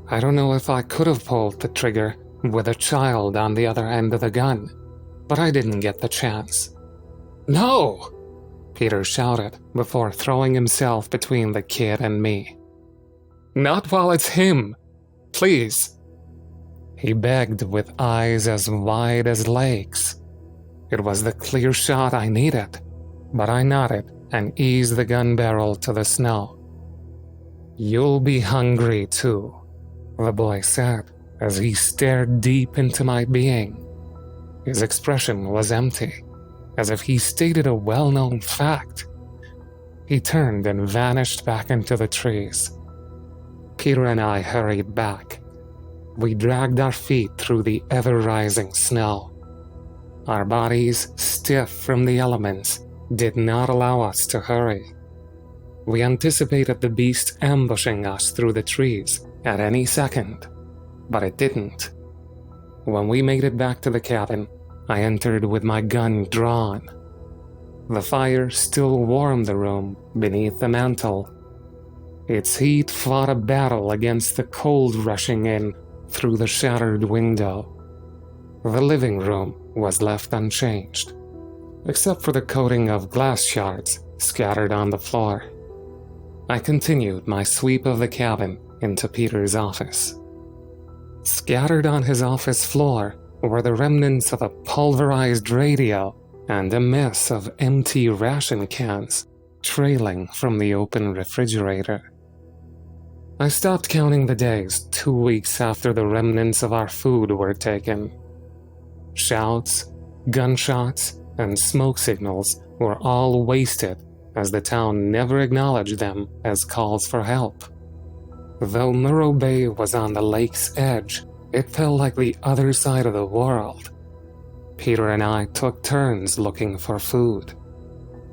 I don't know if I could have pulled the trigger with a child on the other end of the gun, but I didn't get the chance. No! Peter shouted before throwing himself between the kid and me. Not while it's him! Please! He begged with eyes as wide as lakes. It was the clear shot I needed, but I nodded and eased the gun barrel to the snow. You'll be hungry too, the boy said as he stared deep into my being. His expression was empty, as if he stated a well-known fact. He turned and vanished back into the trees. Peter and I hurried back. We dragged our feet through the ever-rising snow. Our bodies, stiff from the elements, did not allow us to hurry. We anticipated the beast ambushing us through the trees at any second, but it didn't. When we made it back to the cabin, I entered with my gun drawn. The fire still warmed the room beneath the mantel. Its heat fought a battle against the cold rushing in through the shattered window. The living room was left unchanged, except for the coating of glass shards scattered on the floor. I continued my sweep of the cabin into Peter's office. Scattered on his office floor were the remnants of a pulverized radio and a mess of empty ration cans trailing from the open refrigerator. I stopped counting the days 2 weeks after the remnants of our food were taken. Shouts, gunshots, and smoke signals were all wasted as the town never acknowledged them as calls for help. Though Morro Bay was on the lake's edge, it felt like the other side of the world. Peter and I took turns looking for food.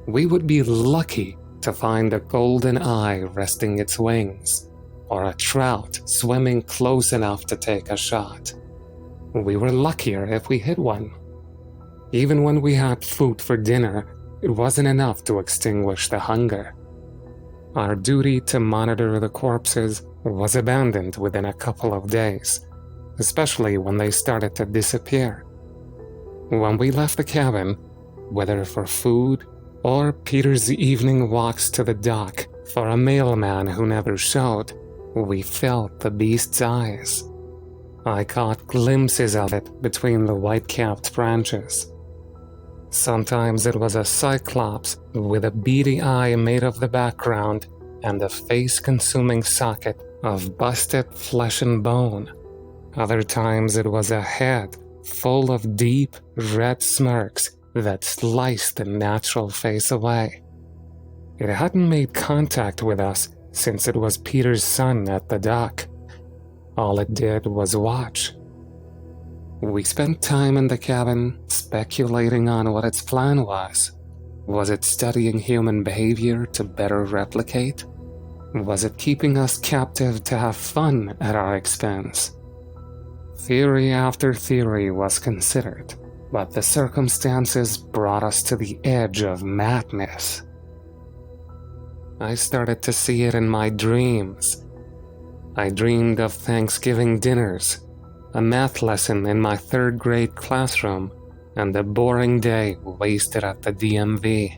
We would be lucky to find a golden eye resting its wings, or a trout swimming close enough to take a shot. We were luckier if we hit one. Even when we had food for dinner, it wasn't enough to extinguish the hunger. Our duty to monitor the corpses was abandoned within a couple of days, especially when they started to disappear. When we left the cabin, whether for food or Peter's evening walks to the dock for a mailman who never showed, we felt the beast's eyes. I caught glimpses of it between the white-capped branches. Sometimes it was a cyclops with a beady eye made of the background and a face-consuming socket of busted flesh and bone. Other times it was a head full of deep red smirks that sliced the natural face away. It hadn't made contact with us since it was Peter's son at the dock. All it did was watch. We spent time in the cabin speculating on what its plan was. Was it studying human behavior to better replicate? Was it keeping us captive to have fun at our expense? Theory after theory was considered, but the circumstances brought us to the edge of madness. I started to see it in my dreams. I dreamed of Thanksgiving dinners, a math lesson in my third-grade classroom, and a boring day wasted at the DMV.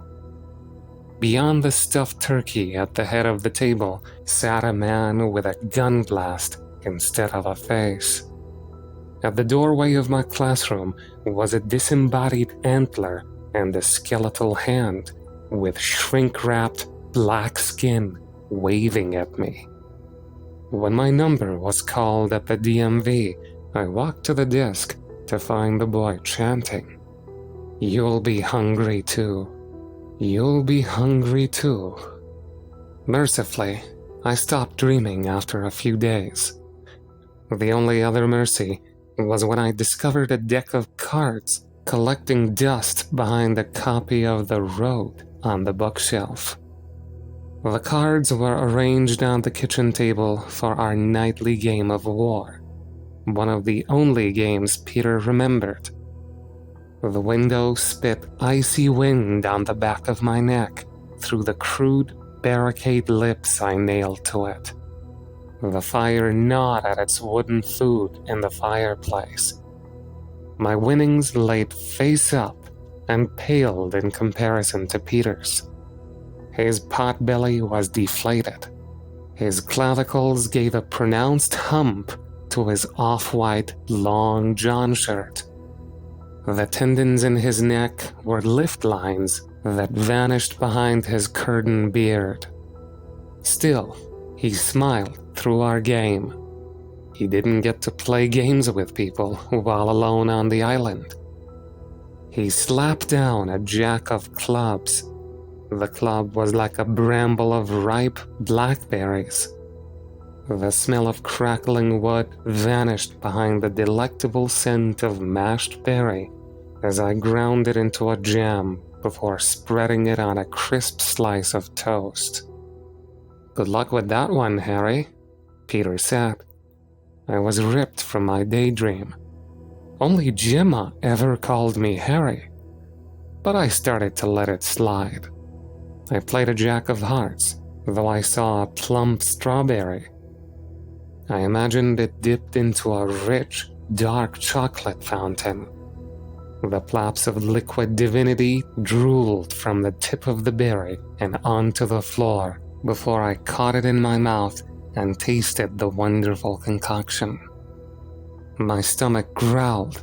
Beyond the stuffed turkey at the head of the table sat a man with a gun blast instead of a face. At the doorway of my classroom was a disembodied antler and a skeletal hand with shrink-wrapped black skin waving at me. When my number was called at the DMV, I walked to the desk to find the boy chanting, "You'll be hungry too. You'll be hungry too." Mercifully, I stopped dreaming after a few days. The only other mercy was when I discovered a deck of cards collecting dust behind a copy of The Road on the bookshelf. The cards were arranged on the kitchen table for our nightly game of war, one of the only games Peter remembered. The window spit icy wind on the back of my neck through the crude barricade lips I nailed to it. The fire gnawed at its wooden food in the fireplace. My winnings laid face up and paled in comparison to Peter's. His potbelly was deflated. His clavicles gave a pronounced hump to his off-white long john shirt. The tendons in his neck were lift lines that vanished behind his curtain beard. Still, he smiled through our game. He didn't get to play games with people while alone on the island. He slapped down a jack of clubs. The club was like a bramble of ripe blackberries. The smell of crackling wood vanished behind the delectable scent of mashed berry as I ground it into a jam before spreading it on a crisp slice of toast. "Good luck with that one, Harry," Peter said. I was ripped from my daydream. Only Gemma ever called me Harry, but I started to let it slide. I played a jack of hearts, though I saw a plump strawberry. I imagined it dipped into a rich, dark chocolate fountain. The plops of liquid divinity drooled from the tip of the berry and onto the floor before I caught it in my mouth and tasted the wonderful concoction. My stomach growled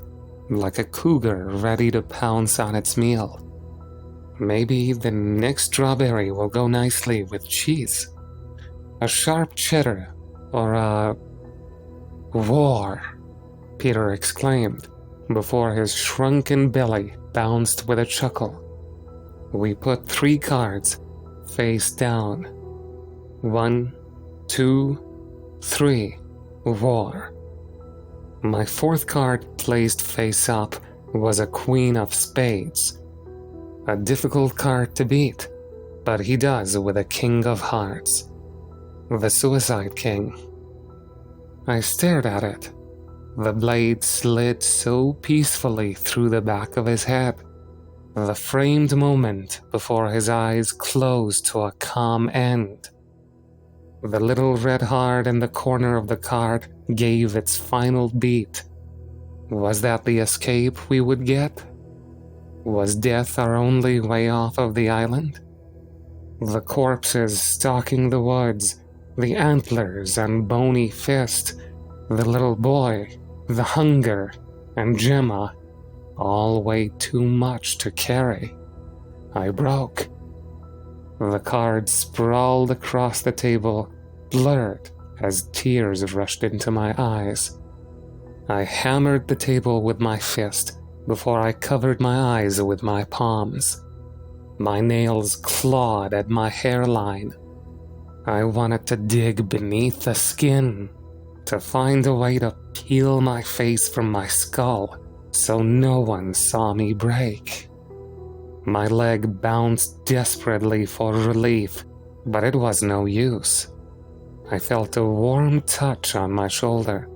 like a cougar ready to pounce on its meal. Maybe the next strawberry will go nicely with cheese, a sharp cheddar, or a war, Peter exclaimed before his shrunken belly bounced with a chuckle. We put 3 cards face down. 1, 2, 3, war. My 4th card placed face up was a queen of spades. A difficult card to beat, but he does with a king of hearts. The Suicide King. I stared at it. The blade slid so peacefully through the back of his head. The framed moment before his eyes closed to a calm end. The little red heart in the corner of the cart gave its final beat. Was that the escape we would get? Was death our only way off of the island? The corpses stalking the woods, the antlers and bony fist, the little boy, the hunger, and Gemma, all weighed too much to carry. I broke. The cards sprawled across the table, blurred as tears rushed into my eyes. I hammered the table with my fist before I covered my eyes with my palms. My nails clawed at my hairline. I wanted to dig beneath the skin, to find a way to peel my face from my skull so no one saw me break. My leg bounced desperately for relief, but it was no use. I felt a warm touch on my shoulder.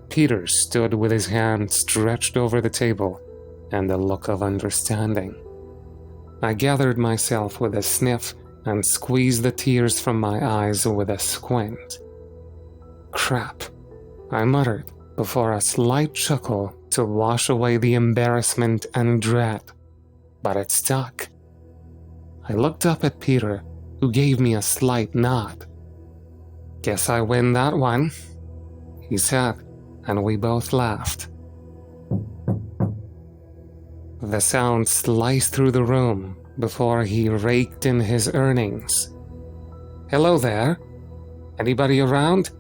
Peter stood with his hand stretched over the table and a look of understanding. I gathered myself with a sniff and squeezed the tears from my eyes with a squint. Crap, I muttered before a slight chuckle to wash away the embarrassment and dread, but it stuck. I looked up at Peter, who gave me a slight nod. "Guess I win that one," he said, and we both laughed. The sound sliced through the room before he raked in his earnings. "Hello there. Anybody around?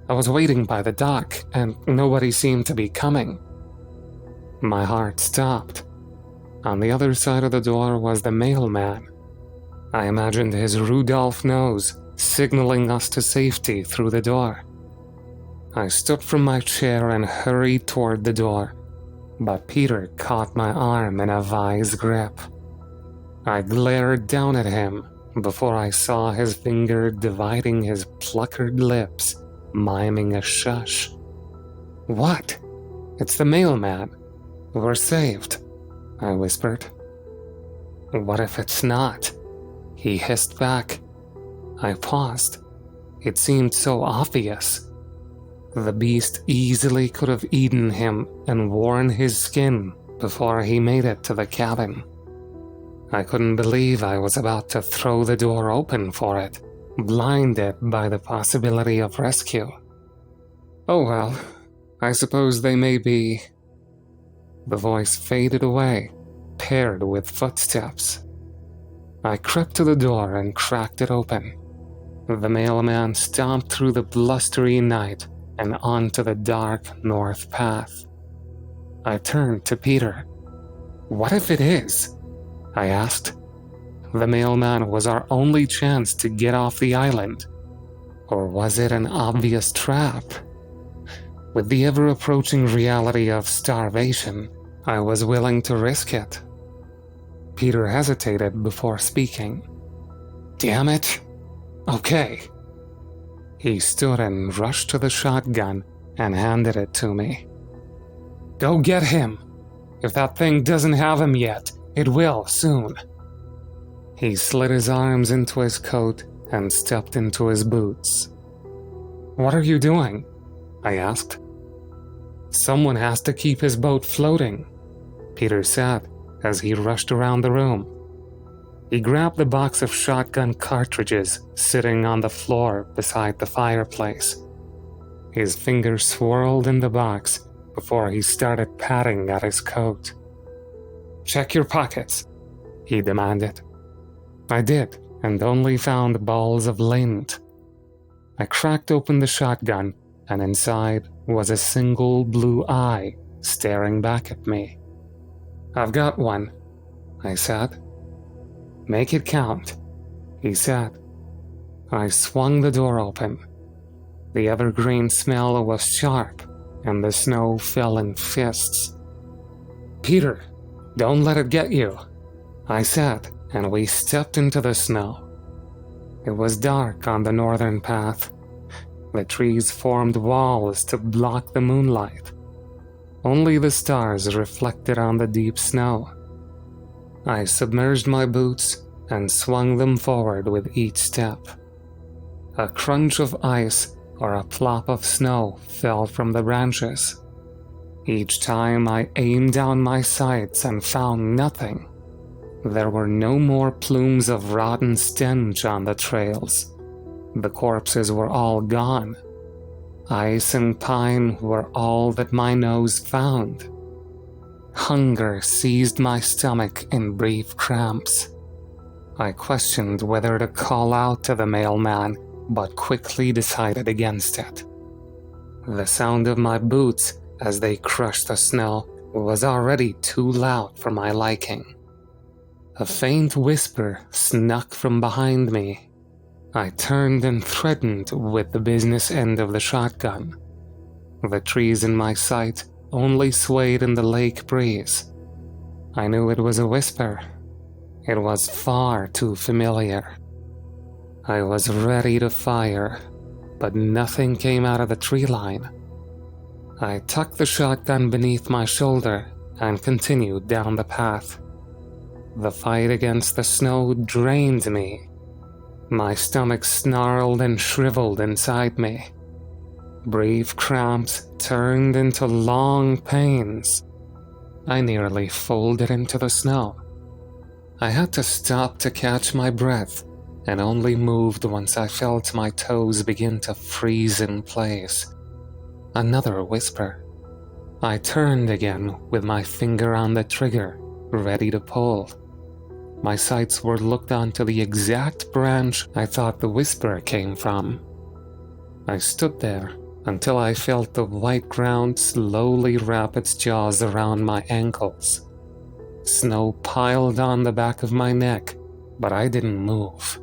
I was waiting by the dock, and nobody seemed to be coming." My heart stopped. On the other side of the door was the mailman. I imagined his Rudolph nose signaling us to safety through the door. I stood from my chair and hurried toward the door, but Peter caught my arm in a vise grip. I glared down at him before I saw his finger dividing his puckered lips, miming a shush. "What? It's the mailman. We're saved," I whispered. "What if it's not?" he hissed back. I paused. It seemed so obvious. The beast easily could have eaten him and worn his skin before he made it to the cabin. I couldn't believe I was about to throw the door open for it, blinded by the possibility of rescue. "Oh well, I suppose they may be..." The voice faded away, paired with footsteps. I crept to the door and cracked it open. The mailman stomped through the blustery night and onto the dark north path. I turned to Peter. "What if it is?" I asked. The mailman was our only chance to get off the island. Or was it an obvious trap? With the ever-approaching reality of starvation, I was willing to risk it. Peter hesitated before speaking. "Damn it. Okay." He stood and rushed to the shotgun and handed it to me. "Go get him. If that thing doesn't have him yet, it will soon." He slid his arms into his coat and stepped into his boots. "What are you doing?" I asked. "Someone has to keep his boat floating," Peter said as he rushed around the room. He grabbed the box of shotgun cartridges sitting on the floor beside the fireplace. His fingers swirled in the box before he started patting at his coat. "Check your pockets," he demanded. I did, and only found balls of lint. I cracked open the shotgun, and inside was a single blue eye staring back at me. "I've got one," I said. "Make it count," he said. I swung the door open. The evergreen smell was sharp, and the snow fell in fists. "Peter, don't let it get you," I said, and we stepped into the snow. It was dark on the northern path. The trees formed walls to block the moonlight. Only the stars reflected on the deep snow. I submerged my boots and swung them forward with each step. A crunch of ice or a plop of snow fell from the branches. Each time I aimed down my sights and found nothing. There were no more plumes of rotten stench on the trails. The corpses were all gone. Ice and pine were all that my nose found. Hunger seized my stomach in brief cramps. I questioned whether to call out to the mailman, but quickly decided against it. The sound of my boots as they crushed the snow was already too loud for my liking. A faint whisper snuck from behind me. I turned and threatened with the business end of the shotgun. The trees in my sight only swayed in the lake breeze. I knew it was a whisper. It was far too familiar. I was ready to fire, but nothing came out of the tree line. I tucked the shotgun beneath my shoulder and continued down the path. The fight against the snow drained me. My stomach snarled and shriveled inside me. Brief cramps turned into long pains. I nearly folded into the snow. I had to stop to catch my breath and only moved once I felt my toes begin to freeze in place. Another whisper. I turned again with my finger on the trigger, ready to pull. My sights were looked onto the exact branch I thought the whisper came from. I stood there until I felt the white ground slowly wrap its jaws around my ankles. Snow piled on the back of my neck, but I didn't move.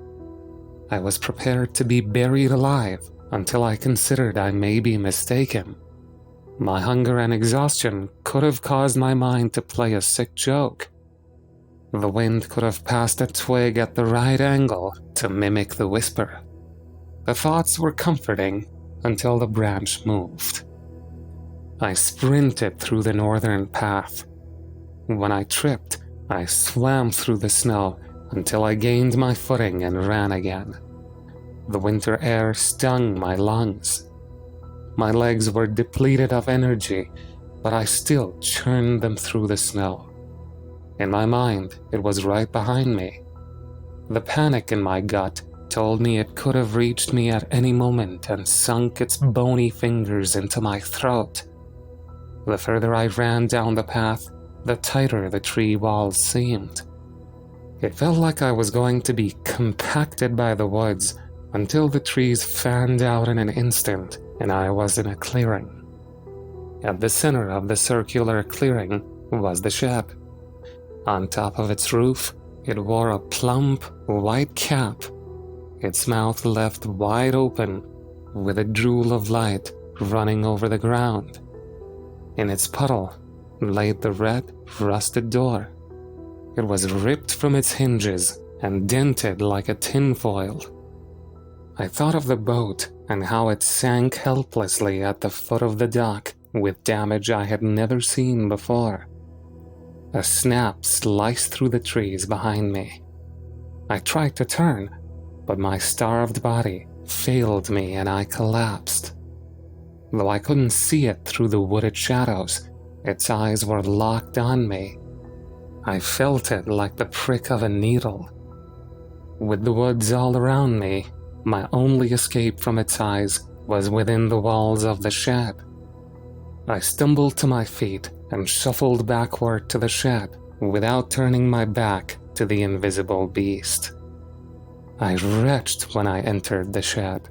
I was prepared to be buried alive until I considered I may be mistaken. My hunger and exhaustion could have caused my mind to play a sick joke. The wind could have passed a twig at the right angle to mimic the whisper. The thoughts were comforting until the branch moved. I sprinted through the northern path. When I tripped, I swam through the snow until I gained my footing and ran again. The winter air stung my lungs. My legs were depleted of energy, but I still churned them through the snow. In my mind, it was right behind me. The panic in my gut told me it could have reached me at any moment and sunk its bony fingers into my throat. The further I ran down the path, the tighter the tree walls seemed. It felt like I was going to be compacted by the woods until the trees fanned out in an instant and I was in a clearing. At the center of the circular clearing was the shed. On top of its roof, it wore a plump, white cap, its mouth left wide open, with a drool of light running over the ground. In its puddle lay the red, rusted door. It was ripped from its hinges and dented like a tinfoil. I thought of the boat and how it sank helplessly at the foot of the dock with damage I had never seen before. A snap sliced through the trees behind me. I tried to turn, but my starved body failed me and I collapsed. Though I couldn't see it through the wooded shadows, its eyes were locked on me. I felt it like the prick of a needle. With the woods all around me, my only escape from its eyes was within the walls of the shed. I stumbled to my feet and shuffled backward to the shed without turning my back to the invisible beast. I retched when I entered the shed.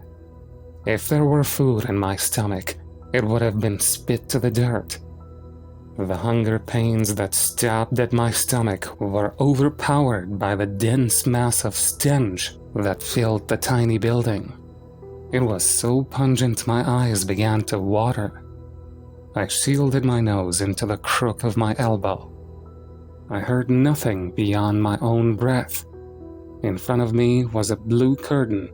If there were food in my stomach, it would have been spit to the dirt. The hunger pains that stabbed at my stomach were overpowered by the dense mass of stench that filled the tiny building. It was so pungent my eyes began to water. I shielded my nose into the crook of my elbow. I heard nothing beyond my own breath. In front of me was a blue curtain,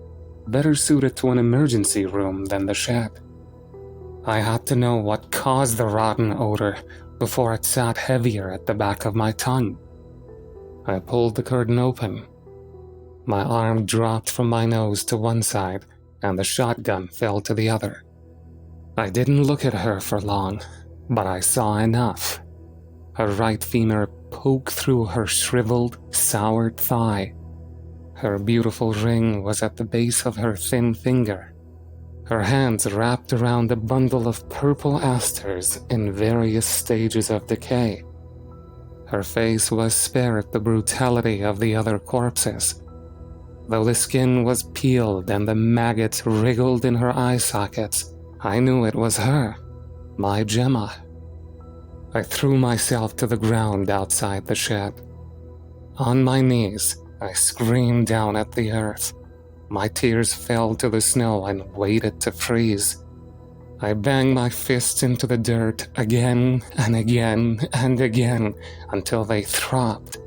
better suited to an emergency room than the shed. I had to know what caused the rotten odor before it sat heavier at the back of my tongue. I pulled the curtain open. My arm dropped from my nose to one side, and the shotgun fell to the other. I didn't look at her for long, but I saw enough. Her right femur poked through her shriveled, soured thigh. Her beautiful ring was at the base of her thin finger. Her hands wrapped around a bundle of purple asters in various stages of decay. Her face was spared the brutality of the other corpses. Though the skin was peeled and the maggots wriggled in her eye sockets, I knew it was her, my Gemma. I threw myself to the ground outside the shed. On my knees, I screamed down at the earth. My tears fell to the snow and waited to freeze. I banged my fists into the dirt again and again and again until they throbbed.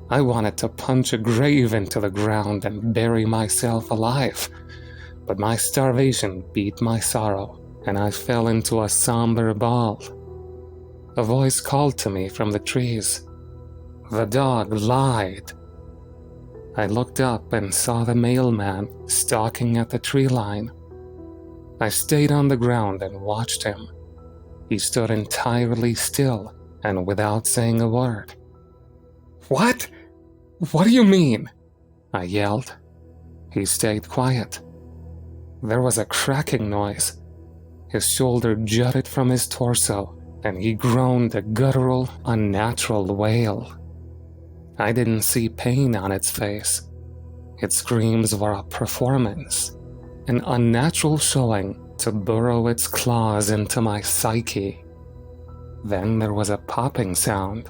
I wanted to punch a grave into the ground and bury myself alive, but my starvation beat my sorrow, and I fell into a somber ball. A voice called to me from the trees. The dog lied. I looked up and saw the mailman stalking at the tree line. I stayed on the ground and watched him. He stood entirely still and without saying a word. "What? What do you mean?" I yelled. He stayed quiet. There was a cracking noise. His shoulder jutted from his torso, and he groaned a guttural, unnatural wail. I didn't see pain on its face. Its screams were a performance, an unnatural showing to burrow its claws into my psyche. Then there was a popping sound.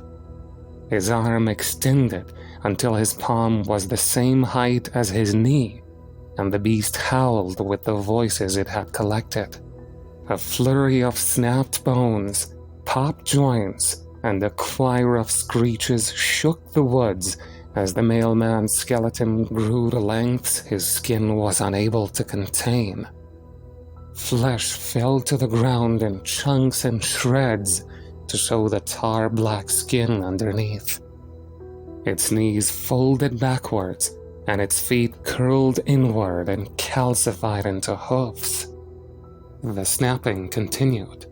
His arm extended until his palm was the same height as his knee, and the beast howled with the voices it had collected. A flurry of snapped bones, popped joints, and a choir of screeches shook the woods as the mailman's skeleton grew to lengths his skin was unable to contain. Flesh fell to the ground in chunks and shreds to show the tar-black skin underneath. Its knees folded backwards, and its feet curled inward and calcified into hoofs. The snapping continued.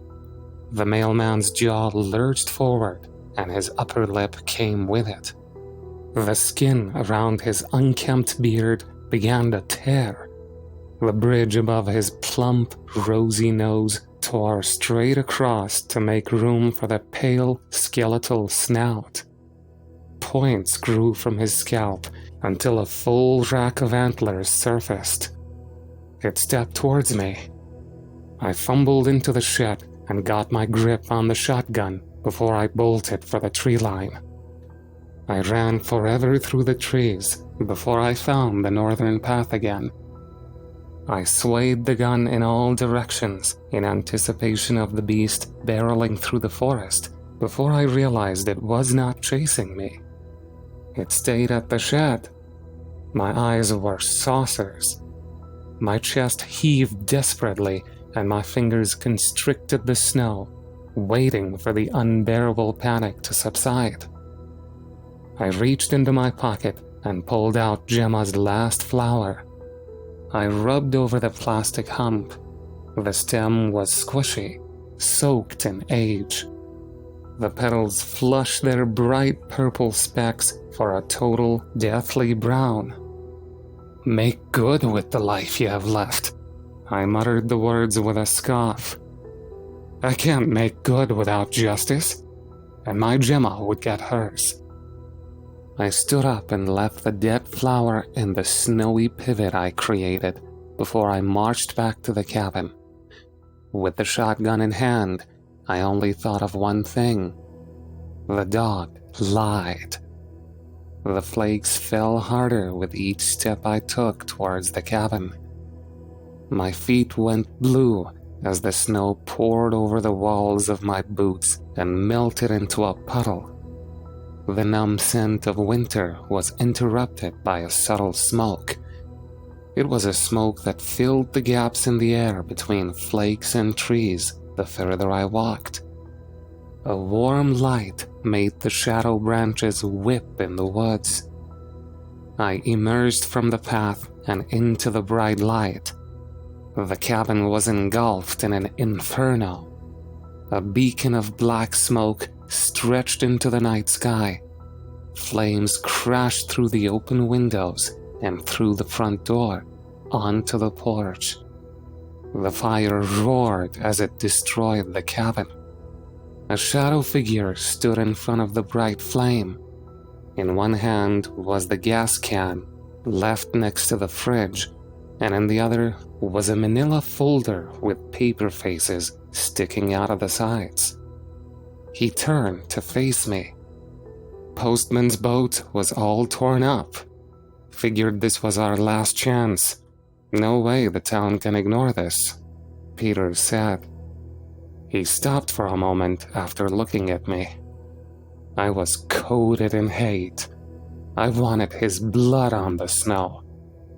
The mailman's jaw lurched forward, and his upper lip came with it. The skin around his unkempt beard began to tear. The bridge above his plump, rosy nose tore straight across to make room for the pale, skeletal snout. Points grew from his scalp until a full rack of antlers surfaced. It stepped towards me. I fumbled into the shed and got my grip on the shotgun before I bolted for the tree line. I ran forever through the trees before I found the northern path again. I swayed the gun in all directions in anticipation of the beast barreling through the forest before I realized it was not chasing me. It stayed at the shed. My eyes were saucers. My chest heaved desperately and my fingers constricted the snow, waiting for the unbearable panic to subside. I reached into my pocket and pulled out Gemma's last flower. I rubbed over the plastic hump. The stem was squishy, soaked in age. The petals flushed their bright purple specks for a total deathly brown. "Make good with the life you have left," I muttered the words with a scoff. "I can't make good without justice, and my Gemma would get hers." I stood up and left the dead flower in the snowy pivot I created before I marched back to the cabin. With the shotgun in hand, I only thought of one thing. The dog lied. The flakes fell harder with each step I took towards the cabin. My feet went blue as the snow poured over the walls of my boots and melted into a puddle. The numb scent of winter was interrupted by a subtle smoke. It was a smoke that filled the gaps in the air between flakes and trees the further I walked. A warm light made the shadow branches whip in the woods. I emerged from the path and into the bright light The cabin was engulfed in an inferno. A beacon of black smoke stretched into the night sky. Flames crashed through the open windows and through the front door onto the porch. The fire roared as it destroyed the cabin. A shadow figure stood in front of the bright flame. In one hand was the gas can left next to the fridge, and in the other was a manila folder with paper faces sticking out of the sides. He turned to face me. Postman's boat was all torn up. Figured this was our last chance. No way the town can ignore this, Peter said. He stopped for a moment after looking at me. I was coated in hate. I wanted his blood on the snow.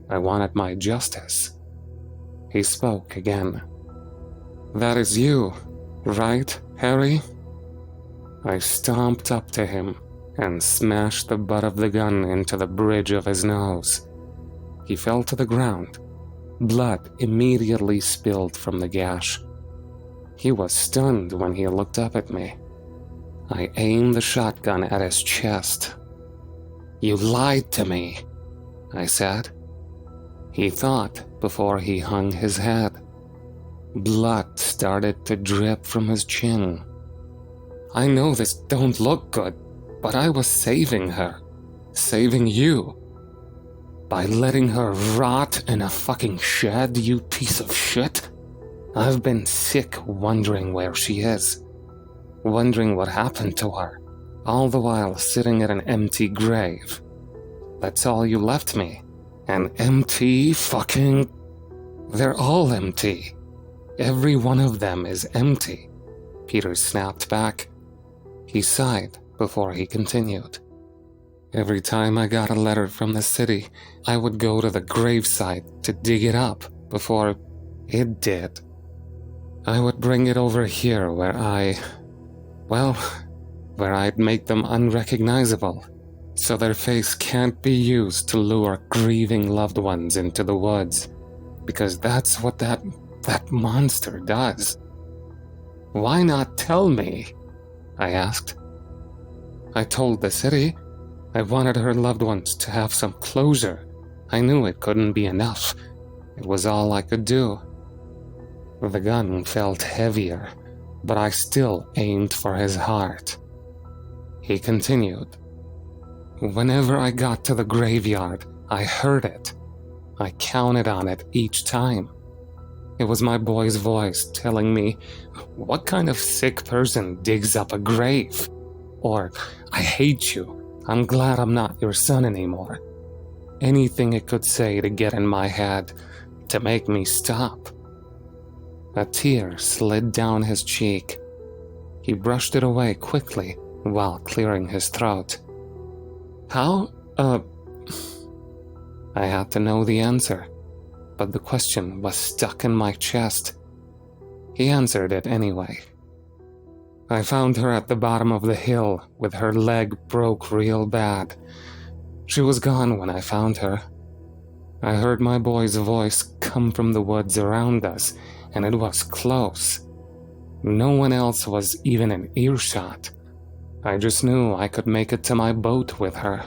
I wanted my justice. He spoke again. "That is you, right, Harry?" I stomped up to him and smashed the butt of the gun into the bridge of his nose. He fell to the ground. Blood immediately spilled from the gash. He was stunned when he looked up at me. I aimed the shotgun at his chest. "You lied to me," I said. He thought before he hung his head. Blood started to drip from his chin. "I know this don't look good, but I was saving her. Saving you. By letting her rot in a fucking shed, you piece of shit. I've been sick wondering where she is. Wondering what happened to her, all the while sitting at an empty grave. That's all you left me. An empty fucking... They're all empty. Every one of them is empty," Peter snapped back. He sighed before he continued. "Every time I got a letter from the city, I would go to the gravesite to dig it up before it did. I would bring it over here where I'd make them unrecognizable, so their face can't be used to lure grieving loved ones into the woods, because that's what that monster does." "Why not tell me?" I asked. "I told the city. I wanted her loved ones to have some closure. I knew it couldn't be enough. It was all I could do." The gun felt heavier, but I still aimed for his heart. He continued. "Whenever I got to the graveyard, I heard it. I counted on it each time. It was my boy's voice telling me, 'What kind of sick person digs up a grave?' Or, 'I hate you. I'm glad I'm not your son anymore.' Anything it could say to get in my head, to make me stop." A tear slid down his cheek. He brushed it away quickly while clearing his throat. "How, I had to know the answer, but the question was stuck in my chest. He answered it anyway. "I found her at the bottom of the hill with her leg broke real bad. She was gone when I found her. I heard my boy's voice come from the woods around us, and it was close. No one else was even in earshot. I just knew I could make it to my boat with her."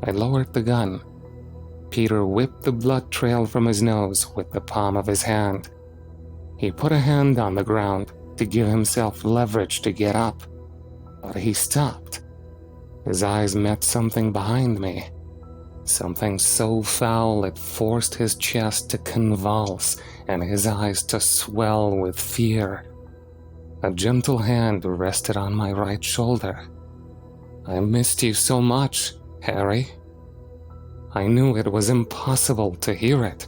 I lowered the gun. Peter whipped the blood trail from his nose with the palm of his hand. He put a hand on the ground to give himself leverage to get up, but he stopped. His eyes met something behind me. Something so foul it forced his chest to convulse and his eyes to swell with fear. A gentle hand rested on my right shoulder. "I missed you so much, Harry." I knew it was impossible to hear it,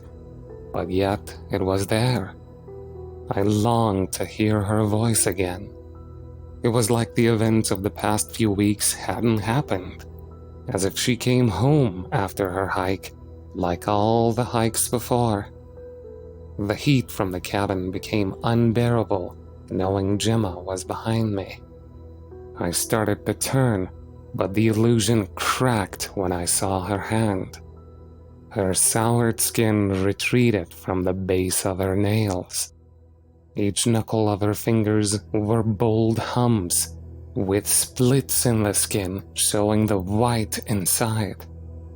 but yet it was there. I longed to hear her voice again. It was like the events of the past few weeks hadn't happened, as if she came home after her hike, like all the hikes before. The heat from the cabin became unbearable, knowing Gemma was behind me. I started to turn, but the illusion cracked when I saw her hand. Her soured skin retreated from the base of her nails. Each knuckle of her fingers were bold humps, with splits in the skin showing the white inside,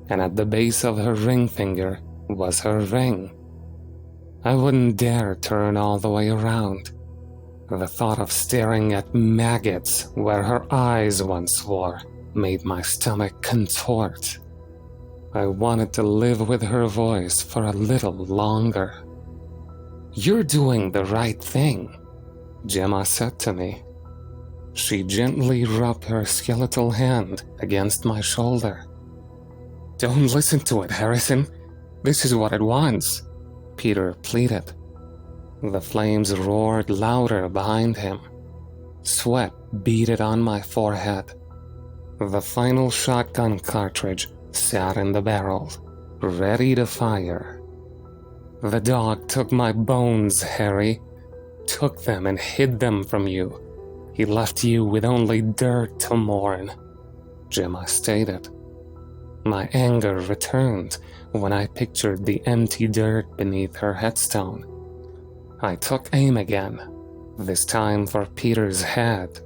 and at the base of her ring finger was her ring. I wouldn't dare turn all the way around. The thought of staring at maggots where her eyes once were made my stomach contort. I wanted to live with her voice for a little longer. "You're doing the right thing," Gemma said to me. She gently rubbed her skeletal hand against my shoulder. "Don't listen to it, Harrison. This is what it wants," Peter pleaded. The flames roared louder behind him. Sweat beaded on my forehead. The final shotgun cartridge sat in the barrel, ready to fire. "The dog took my bones, Harry. Took them and hid them from you. He left you with only dirt to mourn," Gemma stated. My anger returned when I pictured the empty dirt beneath her headstone. I took aim again, this time for Peter's head.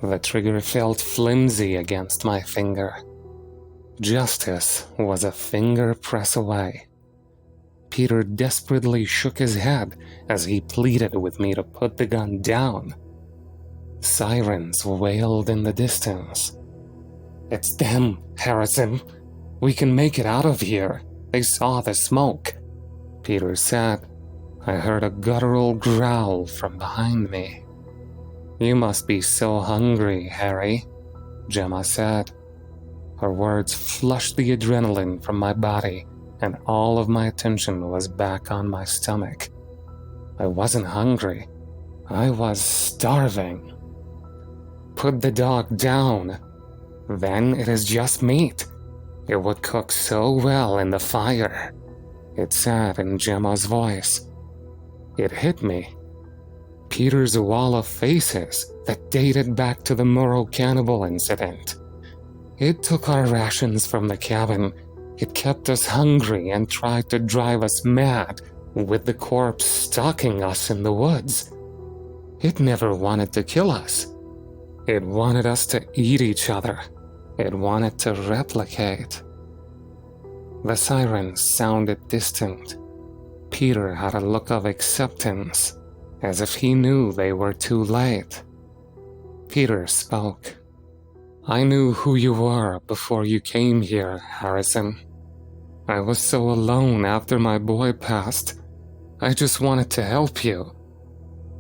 The trigger felt flimsy against my finger. Justice was a finger press away. Peter desperately shook his head as he pleaded with me to put the gun down. Sirens wailed in the distance. "It's them, Harrison. We can make it out of here. They saw the smoke," Peter said. I heard a guttural growl from behind me. "You must be so hungry, Harry," Gemma said. Her words flushed the adrenaline from my body, and all of my attention was back on my stomach. I wasn't hungry. I was starving. "Put the dog down. Then it is just meat. It would cook so well in the fire," it said in Gemma's voice. It hit me. Peter's wall of faces that dated back to the Murrow cannibal incident. It took our rations from the cabin. It kept us hungry and tried to drive us mad with the corpse stalking us in the woods. It never wanted to kill us. It wanted us to eat each other. It wanted to replicate. The sirens sounded distant. Peter had a look of acceptance, as if he knew they were too late. Peter spoke. "I knew who you were before you came here, Harrison. I was so alone after my boy passed. I just wanted to help you.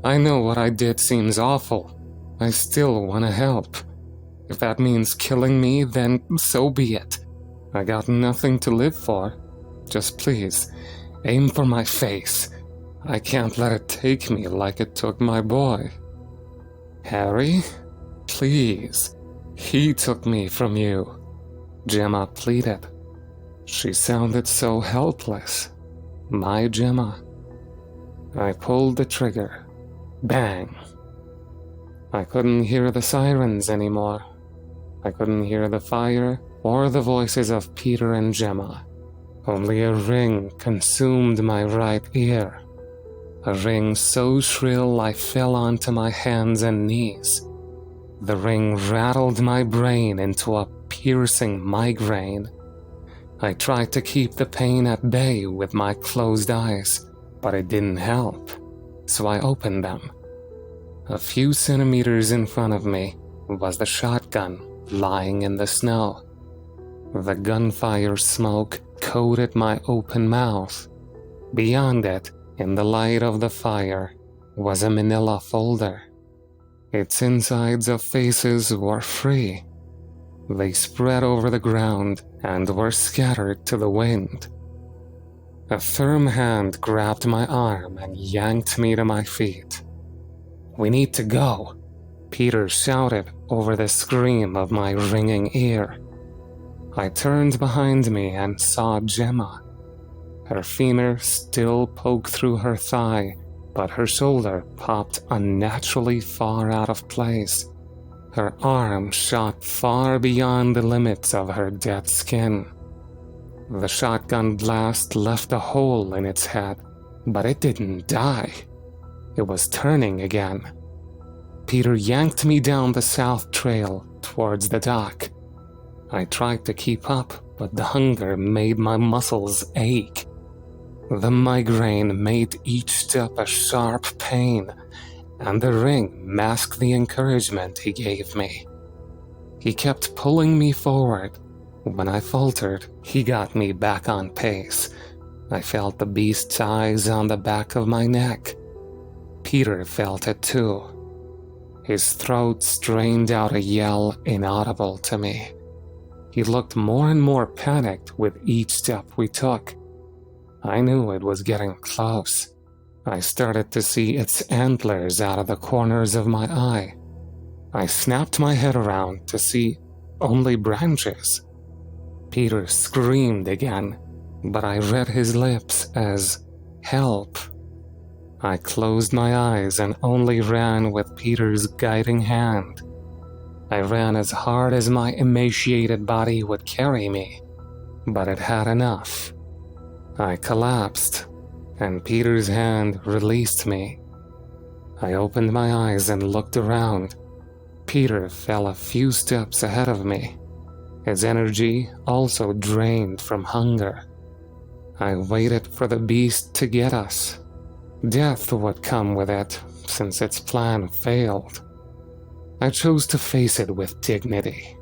I know what I did seems awful. I still want to help. If that means killing me, then so be it. I got nothing to live for. Just please, aim for my face. I can't let it take me like it took my boy. Harry, please. He took me from you," Gemma pleaded. She sounded so helpless. My Gemma. I pulled the trigger. Bang. I couldn't hear the sirens anymore. I couldn't hear the fire or the voices of Peter and Gemma. Only a ring consumed my right ear. A ring so shrill I fell onto my hands and knees. The ring rattled my brain into a piercing migraine. I tried to keep the pain at bay with my closed eyes, but it didn't help, so I opened them. A few centimeters in front of me was the shotgun lying in the snow. The gunfire smoke coated my open mouth. Beyond it, in the light of the fire, was a manila folder. Its insides of faces were free. They spread over the ground and were scattered to the wind. A firm hand grabbed my arm and yanked me to my feet. "We need to go," Peter shouted over the scream of my ringing ear. I turned behind me and saw Gemma. Her femur still poked through her thigh, but her shoulder popped unnaturally far out of place. Her arm shot far beyond the limits of her dead skin. The shotgun blast left a hole in its head, but it didn't die. It was turning again. Peter yanked me down the south trail towards the dock. I tried to keep up, but the hunger made my muscles ache. The migraine made each step a sharp pain, and the ring masked the encouragement he gave me. He kept pulling me forward. When I faltered, he got me back on pace. I felt the beast's eyes on the back of my neck. Peter felt it too. His throat strained out a yell inaudible to me. He looked more and more panicked with each step we took. I knew it was getting close. I started to see its antlers out of the corners of my eye. I snapped my head around to see only branches. Peter screamed again, but I read his lips as help. I closed my eyes and only ran with Peter's guiding hand. I ran as hard as my emaciated body would carry me, but it had enough. I collapsed, and Peter's hand released me. I opened my eyes and looked around. Peter fell a few steps ahead of me. His energy also drained from hunger. I waited for the beast to get us. Death would come with it, since its plan failed. I chose to face it with dignity.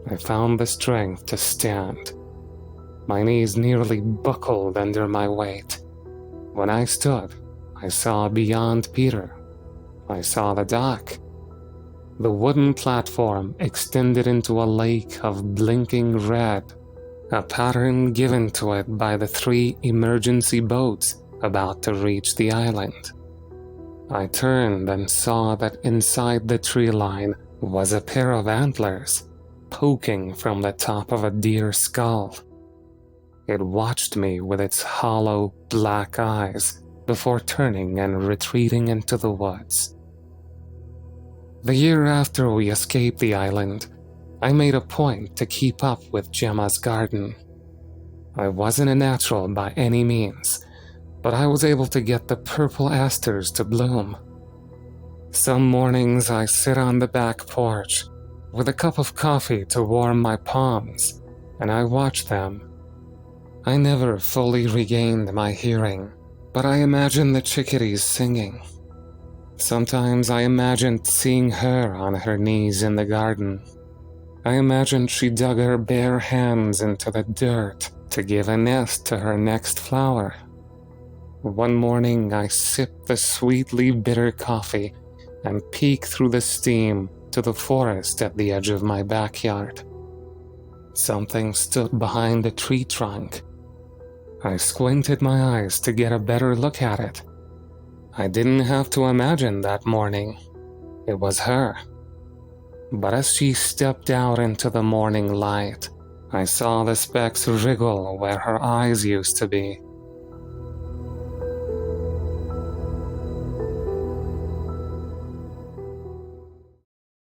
I found the strength to stand. My knees nearly buckled under my weight. When I stood, I saw beyond Peter. I saw the dock. The wooden platform extended into a lake of blinking red, a pattern given to it by the 3 emergency boats about to reach the island. I turned and saw that inside the tree line was a pair of antlers poking from the top of a deer's skull. It watched me with its hollow, black eyes before turning and retreating into the woods. The year after we escaped the island, I made a point to keep up with Gemma's garden. I wasn't a natural by any means, but I was able to get the purple asters to bloom. Some mornings I sit on the back porch with a cup of coffee to warm my palms, and I watch them. I never fully regained my hearing, but I imagine the chickadees singing. Sometimes I imagined seeing her on her knees in the garden. I imagined she dug her bare hands into the dirt to give a nest to her next flower. One morning I sipped the sweetly bitter coffee and peeked through the steam to the forest at the edge of my backyard. Something stood behind a tree trunk. I squinted my eyes to get a better look at it. I didn't have to imagine that morning. It was her. But as she stepped out into the morning light, I saw the specks wriggle where her eyes used to be.